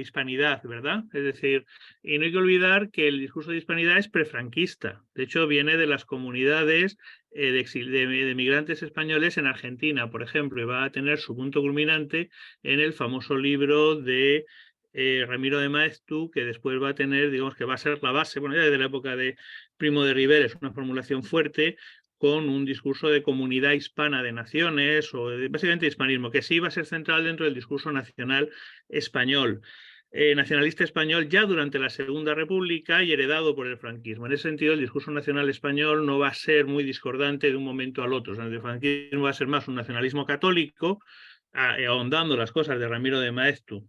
hispanidad, ¿verdad? Es decir, y no hay que olvidar que el discurso de hispanidad es prefranquista. De hecho, viene de las comunidades de migrantes españoles en Argentina, por ejemplo, y va a tener su punto culminante en el famoso libro de Ramiro de Maeztu, que después va a tener, digamos que va a ser la base, bueno, ya desde la época de Primo de Rivera es una formulación fuerte, con un discurso de comunidad hispana de naciones, o básicamente hispanismo, que sí va a ser central dentro del discurso nacional español, nacionalista español ya durante la Segunda República y heredado por el franquismo. En ese sentido, el discurso nacional español no va a ser muy discordante de un momento al otro. O sea, el franquismo va a ser más un nacionalismo católico, ahondando las cosas de Ramiro de Maeztu.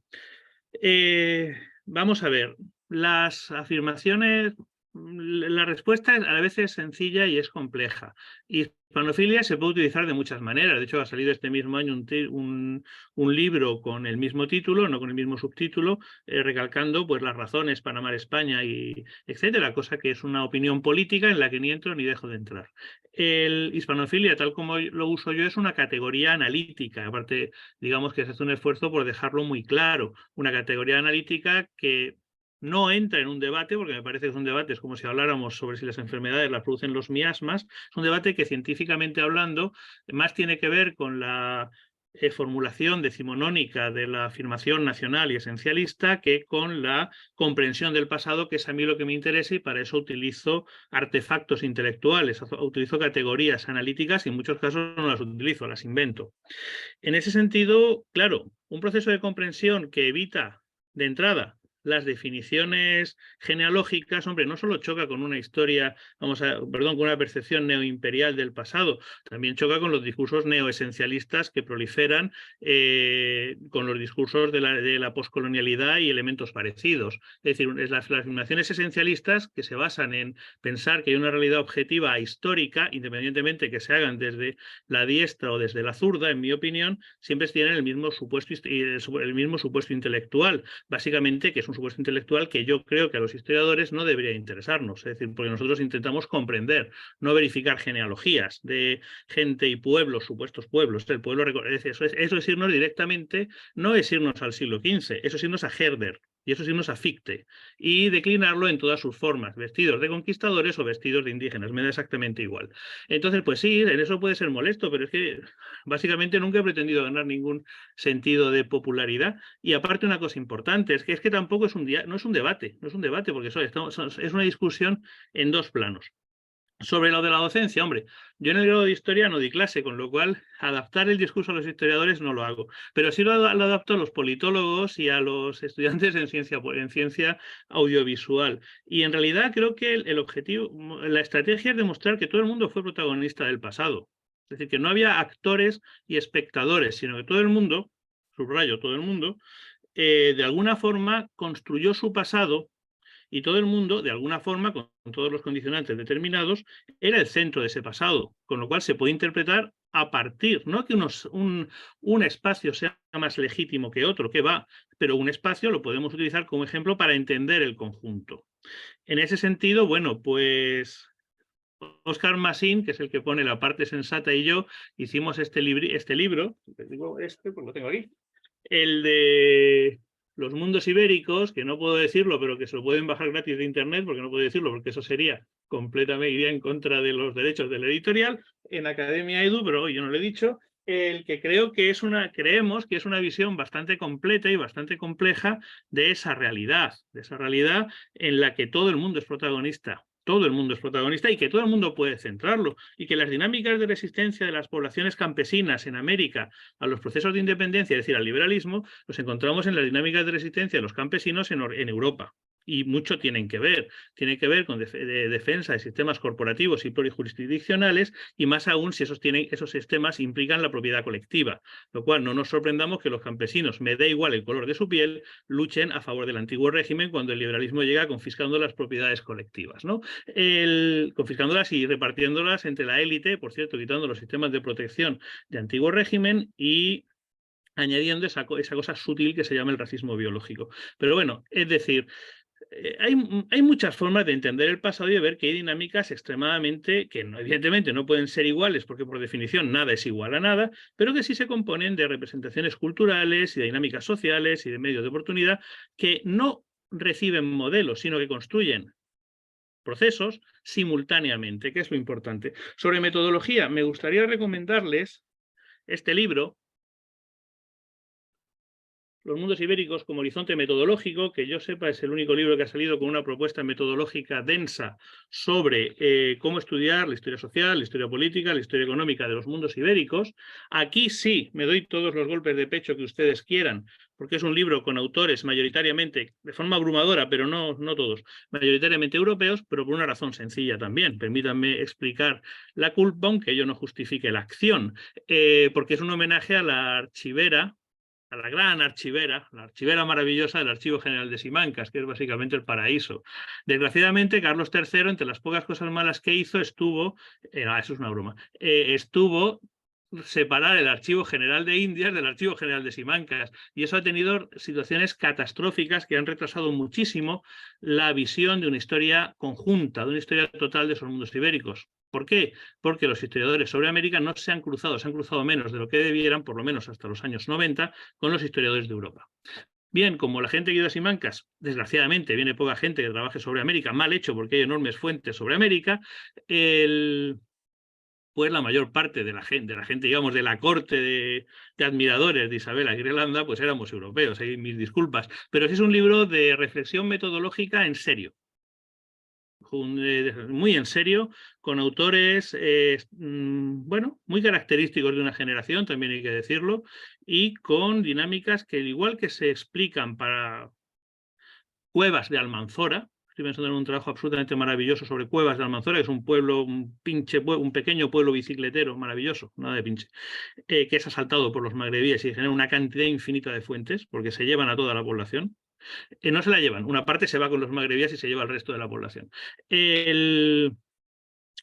Vamos a ver, las afirmaciones, la respuesta a veces es sencilla y es compleja. Hispanofilia se puede utilizar de muchas maneras. De hecho, ha salido este mismo año un libro con el mismo título, no con el mismo subtítulo, recalcando pues, las razones para amar España, y etcétera, cosa que es una opinión política en la que ni entro ni dejo de entrar. El hispanofilia, tal como lo uso yo, es una categoría analítica. Aparte, digamos que se hace un esfuerzo por dejarlo muy claro. Una categoría analítica que no entra en un debate, porque me parece que es un debate, es como si habláramos sobre si las enfermedades las producen los miasmas. Es un debate que científicamente hablando más tiene que ver con la formulación decimonónica de la afirmación nacional y esencialista que con la comprensión del pasado, que es a mí lo que me interesa, y para eso utilizo artefactos intelectuales, utilizo categorías analíticas y en muchos casos no las utilizo, las invento. En ese sentido, claro, un proceso de comprensión que evita de entrada las definiciones genealógicas, hombre, no solo choca con una historia, con una percepción neoimperial del pasado, también choca con los discursos neoesencialistas que proliferan con los discursos de la poscolonialidad y elementos parecidos. Es decir, las afirmaciones esencialistas que se basan en pensar que hay una realidad objetiva histórica, independientemente que se hagan desde la diestra o desde la zurda, en mi opinión, siempre tienen el mismo supuesto intelectual, básicamente, que es un supuesto intelectual que yo creo que a los historiadores no debería interesarnos, es decir, porque nosotros intentamos comprender, no verificar genealogías de gente y pueblos, supuestos pueblos. El pueblo, eso es irnos directamente, no es irnos al siglo XV, eso es irnos a Herder, y eso es irnos a Fichte, y declinarlo en todas sus formas, vestidos de conquistadores o vestidos de indígenas, me da exactamente igual. Entonces, pues sí, en eso puede ser molesto, pero es que básicamente nunca he pretendido ganar ningún sentido de popularidad. Y aparte, una cosa importante, es que tampoco no es un debate, porque es una discusión en dos planos. Sobre lo de la docencia, hombre, yo en el grado de historia no di clase, con lo cual adaptar el discurso a los historiadores no lo hago, pero sí lo adapto a los politólogos y a los estudiantes en ciencia audiovisual. Y en realidad creo que el objetivo, la estrategia es demostrar que todo el mundo fue protagonista del pasado. Es decir, que no había actores y espectadores, sino que todo el mundo, subrayo, todo el mundo, de alguna forma construyó su pasado y todo el mundo, de alguna forma, con todos los condicionantes determinados, era el centro de ese pasado, con lo cual se puede interpretar a partir, no que un espacio sea más legítimo que otro, que va, pero un espacio lo podemos utilizar como ejemplo para entender el conjunto. En ese sentido, bueno, pues Oscar Massin, que es el que pone La parte sensata, y yo hicimos este libro, pues lo tengo aquí, el de los mundos ibéricos, que no puedo decirlo, pero que se lo pueden bajar gratis de internet, porque no puedo decirlo, porque eso sería completamente, iría en contra de los derechos de la editorial, en Academia Edu, pero yo no lo he dicho, el que creemos que es una visión bastante completa y bastante compleja de esa realidad en la que todo el mundo es protagonista. Todo el mundo es protagonista y que todo el mundo puede centrarlo, y que las dinámicas de resistencia de las poblaciones campesinas en América a los procesos de independencia, es decir, al liberalismo, los encontramos en las dinámicas de resistencia de los campesinos en Europa. Y mucho tiene que ver con defensa de sistemas corporativos y plurijurisdiccionales, y más aún si esos sistemas implican la propiedad colectiva, lo cual no nos sorprendamos que los campesinos, me da igual el color de su piel, luchen a favor del antiguo régimen cuando el liberalismo llega confiscando las propiedades colectivas, ¿no? Confiscándolas y repartiéndolas entre la élite, por cierto, quitando los sistemas de protección de antiguo régimen y añadiendo esa cosa sutil que se llama el racismo biológico. Pero bueno, es decir, hay muchas formas de entender el pasado y de ver que hay dinámicas extremadamente que evidentemente no pueden ser iguales, porque por definición nada es igual a nada, pero que sí se componen de representaciones culturales y de dinámicas sociales y de medios de oportunidad que no reciben modelos, sino que construyen procesos simultáneamente, que es lo importante. Sobre metodología, me gustaría recomendarles este libro, Los mundos ibéricos como horizonte metodológico, que yo sepa es el único libro que ha salido con una propuesta metodológica densa sobre cómo estudiar la historia social, la historia política, la historia económica de los mundos ibéricos. Aquí sí me doy todos los golpes de pecho que ustedes quieran, porque es un libro con autores mayoritariamente, de forma abrumadora, pero no todos, mayoritariamente europeos, pero por una razón sencilla también. Permítanme explicar la culpa, aunque ello no justifique la acción, porque es un homenaje a la archivera, a la gran archivera, la archivera maravillosa del Archivo General de Simancas, que es básicamente el paraíso. Desgraciadamente, Carlos III, entre las pocas cosas malas que hizo, estuvo, eso es una broma, estuvo separar el Archivo General de Indias del Archivo General de Simancas, y eso ha tenido situaciones catastróficas que han retrasado muchísimo la visión de una historia conjunta, de una historia total de esos mundos ibéricos. ¿Por qué? Porque los historiadores sobre América no se han cruzado menos de lo que debieran, por lo menos hasta los años 90, con los historiadores de Europa. Bien, como la gente que ha ido a Simancas, desgraciadamente viene poca gente que trabaje sobre América, mal hecho porque hay enormes fuentes sobre América, pues la mayor parte de la gente, digamos, de la corte de admiradores de Isabel Aguirre Landa, pues éramos europeos, mis disculpas, pero es un libro de reflexión metodológica en serio, muy en serio, con autores, bueno, muy característicos de una generación, también hay que decirlo, y con dinámicas que, igual que se explican para Cuevas de Almanzora, estoy pensando en un trabajo absolutamente maravilloso sobre Cuevas de Almanzora, que es un pueblo, un pequeño pueblo bicicletero maravilloso, nada de pinche, que es asaltado por los magrebíes y genera una cantidad infinita de fuentes, porque se llevan a toda la población. No se la llevan, una parte se va con los magrebíes y se lleva al resto de la población.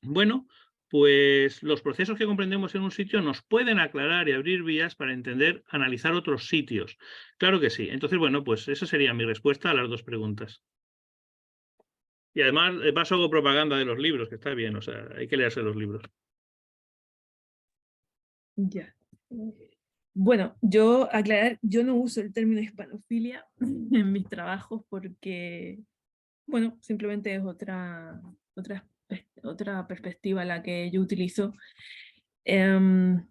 Bueno, pues los procesos que comprendemos en un sitio nos pueden aclarar y abrir vías para entender, analizar otros sitios. Claro que sí. Entonces, bueno, pues esa sería mi respuesta a las dos preguntas. Y además, de paso, hago propaganda de los libros, que está bien, o sea, hay que leerse los libros. Ya. Bueno, yo aclarar, yo no uso el término hispanofilia en mis trabajos porque, bueno, simplemente es otra perspectiva la que yo utilizo. No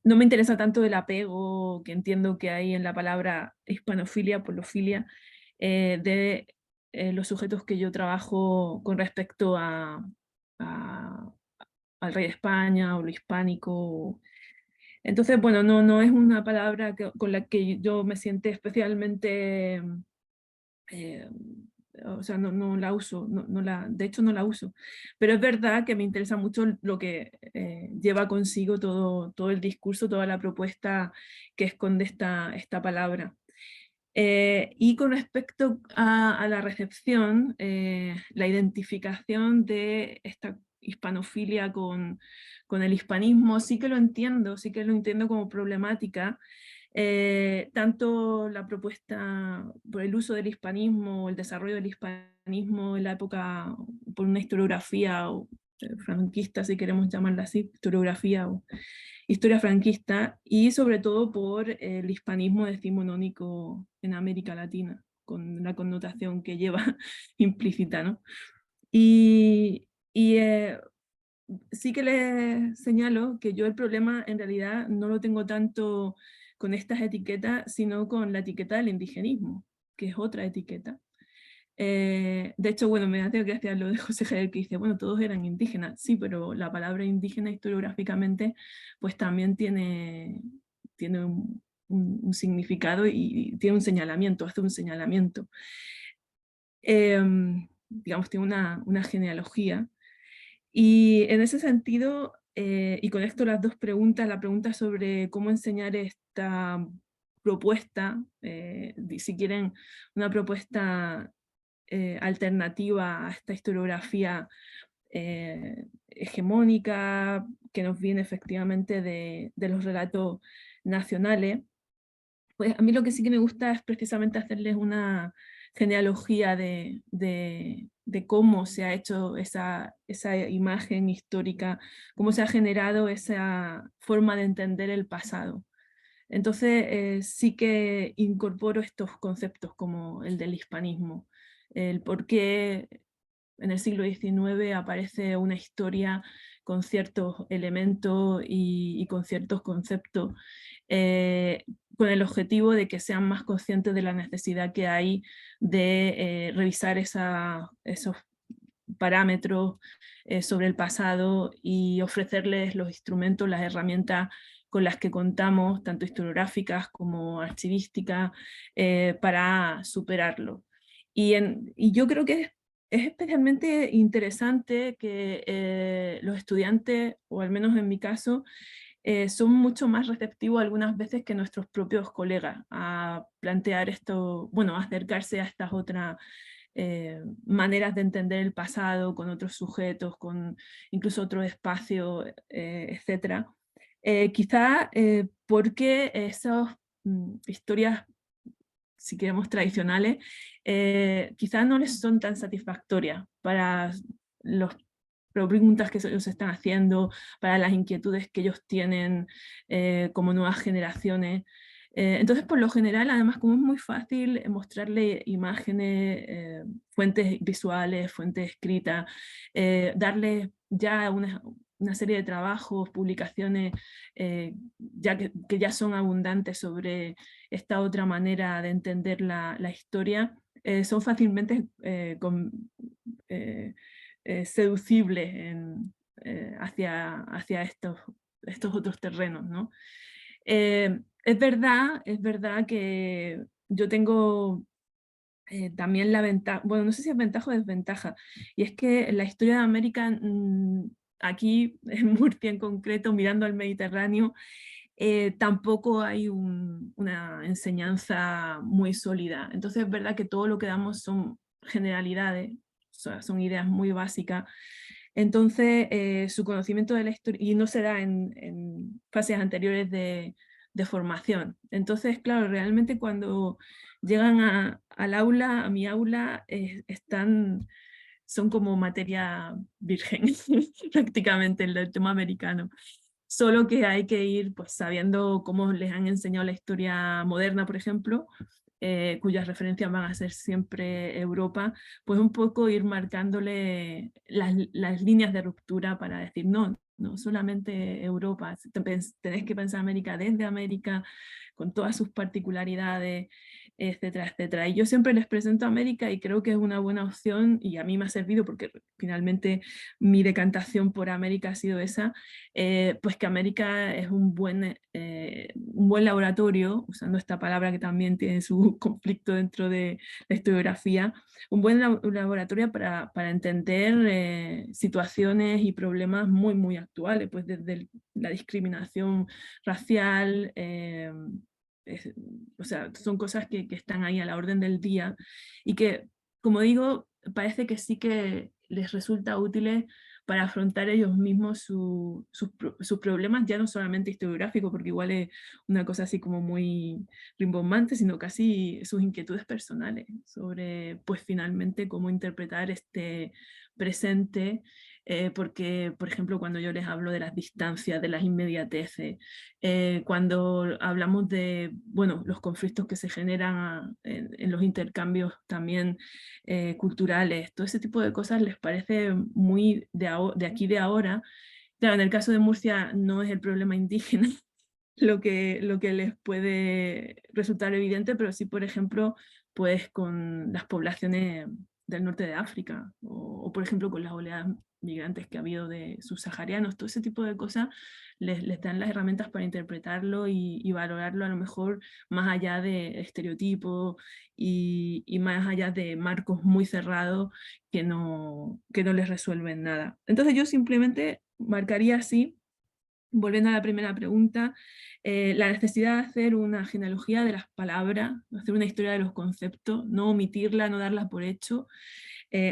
me interesa tanto el apego que entiendo que hay en la palabra hispanofilia, polofilia, de los sujetos que yo trabajo con respecto al rey de España o lo hispánico. Entonces, bueno, no es una palabra con la que yo me siente especialmente, o sea, no la uso, de hecho no la uso. Pero es verdad que me interesa mucho lo que lleva consigo todo el discurso, toda la propuesta que esconde esta palabra. Y con respecto a la recepción, la identificación de esta hispanofilia con el hispanismo, sí que lo entiendo como problemática, tanto la propuesta por el uso del hispanismo, el desarrollo del hispanismo en la época, por una historiografía franquista, si queremos llamarla así, historiografía o historia franquista, y sobre todo por el hispanismo decimonónico en América Latina, con la connotación que lleva implícita, ¿no? Y sí que les señalo que yo el problema en realidad no lo tengo tanto con estas etiquetas, sino con la etiqueta del indigenismo, que es otra etiqueta. De hecho, bueno, me hace gracia lo de José Javier, que dice, bueno, todos eran indígenas. Sí, pero la palabra indígena historiográficamente pues también tiene un significado y tiene un señalamiento, hace un señalamiento. Digamos, tiene una genealogía. Y en ese sentido, y con esto las dos preguntas, la pregunta sobre cómo enseñar esta propuesta, si quieren una propuesta alternativa a esta historiografía hegemónica que nos viene efectivamente de los relatos nacionales, pues a mí lo que sí que me gusta es precisamente hacerles una genealogía de cómo se ha hecho esa imagen histórica, cómo se ha generado esa forma de entender el pasado. Entonces sí que incorporo estos conceptos como el del hispanismo, el por qué en el siglo XIX aparece una historia con ciertos elementos y con ciertos conceptos, con el objetivo de que sean más conscientes de la necesidad que hay de revisar esos parámetros sobre el pasado y ofrecerles los instrumentos, las herramientas con las que contamos, tanto historiográficas como archivísticas, para superarlo. Y yo creo que es especialmente interesante que los estudiantes, o al menos en mi caso, son mucho más receptivos algunas veces que nuestros propios colegas a plantear esto, bueno, a acercarse a estas otras maneras de entender el pasado, con otros sujetos, con incluso otro espacio, etc. Quizá porque esas historias, si queremos tradicionales, quizás no les son tan satisfactorias para las preguntas que ellos están haciendo, para las inquietudes que ellos tienen como nuevas generaciones. Entonces, por lo general, además, como es muy fácil mostrarle imágenes, fuentes visuales, fuentes escritas, darle ya una serie de trabajos, publicaciones que ya son abundantes sobre esta otra manera de entender la historia, son fácilmente seducibles hacia estos otros terrenos, ¿no? Es verdad que yo tengo también la ventaja, bueno, no sé si es ventaja o desventaja, y es que la historia de América, aquí en Murcia en concreto, mirando al Mediterráneo, tampoco hay una enseñanza muy sólida. Entonces es verdad que todo lo que damos son generalidades, son ideas muy básicas. Entonces su conocimiento de la historia, y no se da en fases anteriores de formación. Entonces, claro, realmente cuando llegan al aula, a mi aula, son como materia virgen, prácticamente el tema americano. Solo que hay que ir pues, sabiendo cómo les han enseñado la historia moderna, por ejemplo, cuyas referencias van a ser siempre Europa, pues un poco ir marcándole las líneas de ruptura para decir, no solamente Europa, tenés que pensar América desde América, con todas sus particularidades, etcétera, etcétera. Y yo siempre les presento América y creo que es una buena opción, y a mí me ha servido porque finalmente mi decantación por América ha sido esa, pues que América es un buen laboratorio, usando esta palabra que también tiene su conflicto dentro de la historiografía, un buen laboratorio para entender situaciones y problemas muy, muy actuales, pues desde la discriminación racial, o sea, son cosas que están ahí a la orden del día y que, como digo, parece que sí que les resulta útiles para afrontar ellos mismos sus problemas, ya no solamente historiográficos, porque igual es una cosa así como muy rimbombante, sino casi sus inquietudes personales sobre, pues finalmente, cómo interpretar este presente, porque, por ejemplo, cuando yo les hablo de las distancias, de las inmediateces, cuando hablamos de, bueno, los conflictos que se generan en los intercambios también culturales, todo ese tipo de cosas les parece muy de aquí de ahora. Claro, en el caso de Murcia no es el problema indígena lo que les puede resultar evidente, pero sí, por ejemplo, pues con las poblaciones del norte de África, o por ejemplo con las oleadas migrantes que ha habido de subsaharianos, todo ese tipo de cosas les dan las herramientas para interpretarlo y valorarlo a lo mejor más allá de estereotipos y más allá de marcos muy cerrados que no les resuelven nada. Entonces yo simplemente marcaría así, volviendo a la primera pregunta, la necesidad de hacer una genealogía de las palabras, hacer una historia de los conceptos, no omitirla, no darla por hecho,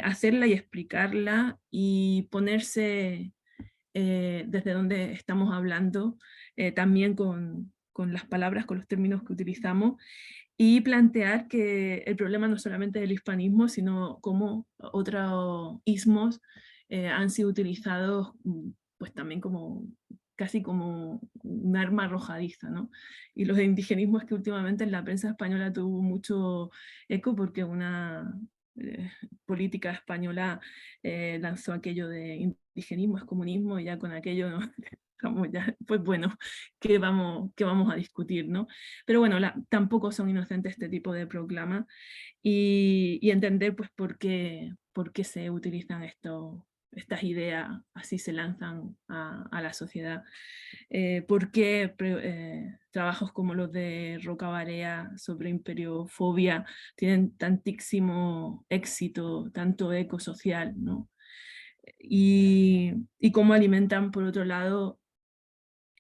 hacerla y explicarla y ponerse desde donde estamos hablando, también con las palabras, con los términos que utilizamos, y plantear que el problema no solamente del hispanismo, sino cómo otros ismos han sido utilizados pues también como casi como un arma arrojadiza, ¿no? Y los indigenismos que últimamente en la prensa española tuvo mucho eco porque una política española lanzó aquello de indigenismo es comunismo y ya con aquello no, ya, pues bueno, ¿qué vamos a discutir, ¿no? Pero bueno, tampoco son inocentes este tipo de proclamas y entender pues por qué se utilizan estas ideas, así se lanzan a la sociedad. ¿Por qué trabajos como los de Roca Barea sobre imperiofobia tienen tantísimo éxito, tanto eco social, ¿no? Y cómo alimentan, por otro lado,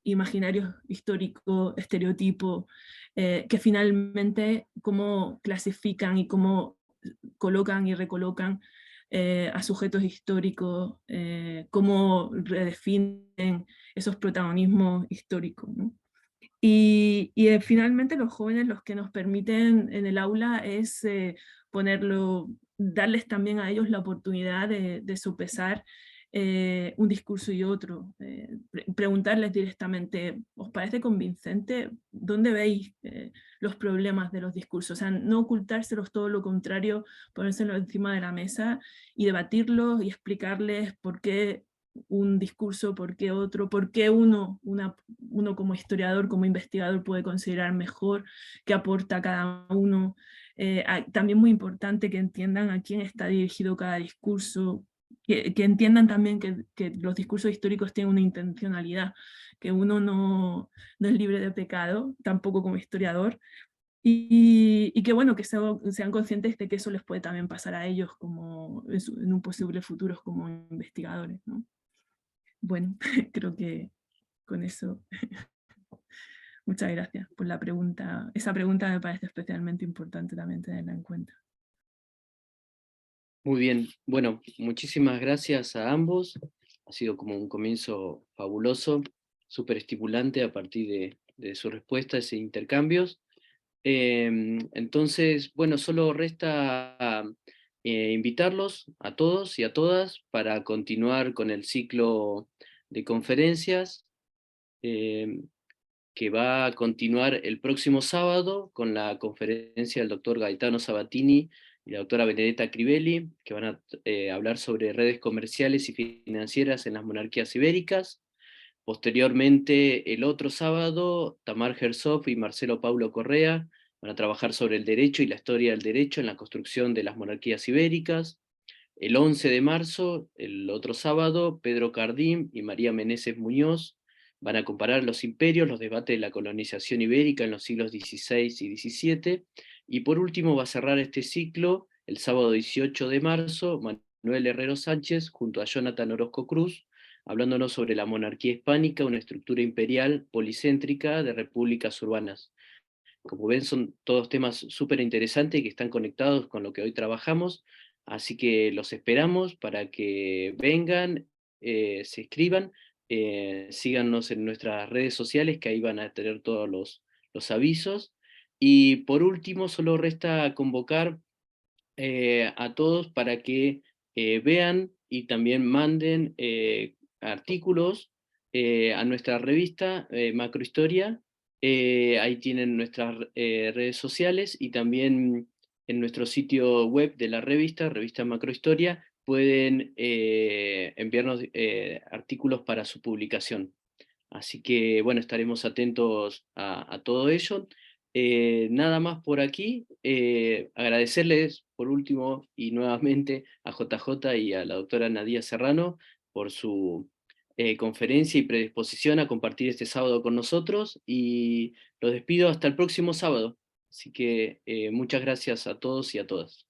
imaginarios históricos, estereotipos, que finalmente cómo clasifican y cómo colocan y recolocan a sujetos históricos, cómo redefinen esos protagonismos históricos, ¿no? Y finalmente los jóvenes los que nos permiten en el aula es darles también a ellos la oportunidad de sopesar un discurso y otro, preguntarles directamente, ¿os parece convincente? ¿Dónde veis los problemas de los discursos? O sea, no ocultárselos, todo lo contrario, ponérselos encima de la mesa y debatirlos y explicarles por qué un discurso, por qué otro, por qué uno como historiador, como investigador puede considerar mejor, qué aporta cada uno. También muy importante que entiendan a quién está dirigido cada discurso, que entiendan también que los discursos históricos tienen una intencionalidad, que uno no es libre de pecado, tampoco como historiador, y que bueno, que sean conscientes de que eso les puede también pasar a ellos como en un posible futuro como investigadores, ¿no? Bueno, creo que con eso, muchas gracias por la pregunta. Esa pregunta me parece especialmente importante también tenerla en cuenta. Muy bien, bueno, muchísimas gracias a ambos. Ha sido como un comienzo fabuloso, súper estimulante a partir de sus respuestas e intercambios. Entonces, bueno, solo resta invitarlos a todos y a todas para continuar con el ciclo de conferencias que va a continuar el próximo sábado con la conferencia del doctor Gaetano Sabatini y la doctora Benedetta Crivelli, que van a hablar sobre redes comerciales y financieras en las monarquías ibéricas. Posteriormente, el otro sábado, Tamar Herzog y Marcelo Paulo Correa van a trabajar sobre el derecho y la historia del derecho en la construcción de las monarquías ibéricas. El 11 de marzo, el otro sábado, Pedro Cardín y María Meneses Muñoz van a comparar los imperios, los debates de la colonización ibérica en los siglos XVI y XVII. Y por último va a cerrar este ciclo el sábado 18 de marzo, Manuel Herrero Sánchez junto a Jonathan Orozco Cruz, hablándonos sobre la monarquía hispánica, una estructura imperial policéntrica de repúblicas urbanas. como ven, son todos temas súper interesantes que están conectados con lo que hoy trabajamos, así que los esperamos para que vengan, se inscriban, síganos en nuestras redes sociales, que ahí van a tener todos los avisos. Y por último, solo resta convocar a todos para que vean y también manden artículos a nuestra revista Macrohistoria. Ahí tienen nuestras redes sociales, y también en nuestro sitio web de la revista Macrohistoria, pueden enviarnos artículos para su publicación. Así que bueno, estaremos atentos a todo ello. Nada más por aquí. Agradecerles por último y nuevamente a JJ y a la doctora Nadia Serrano por su conferencia y predisposición a compartir este sábado con nosotros, y los despido hasta el próximo sábado. Así que muchas gracias a todos y a todas.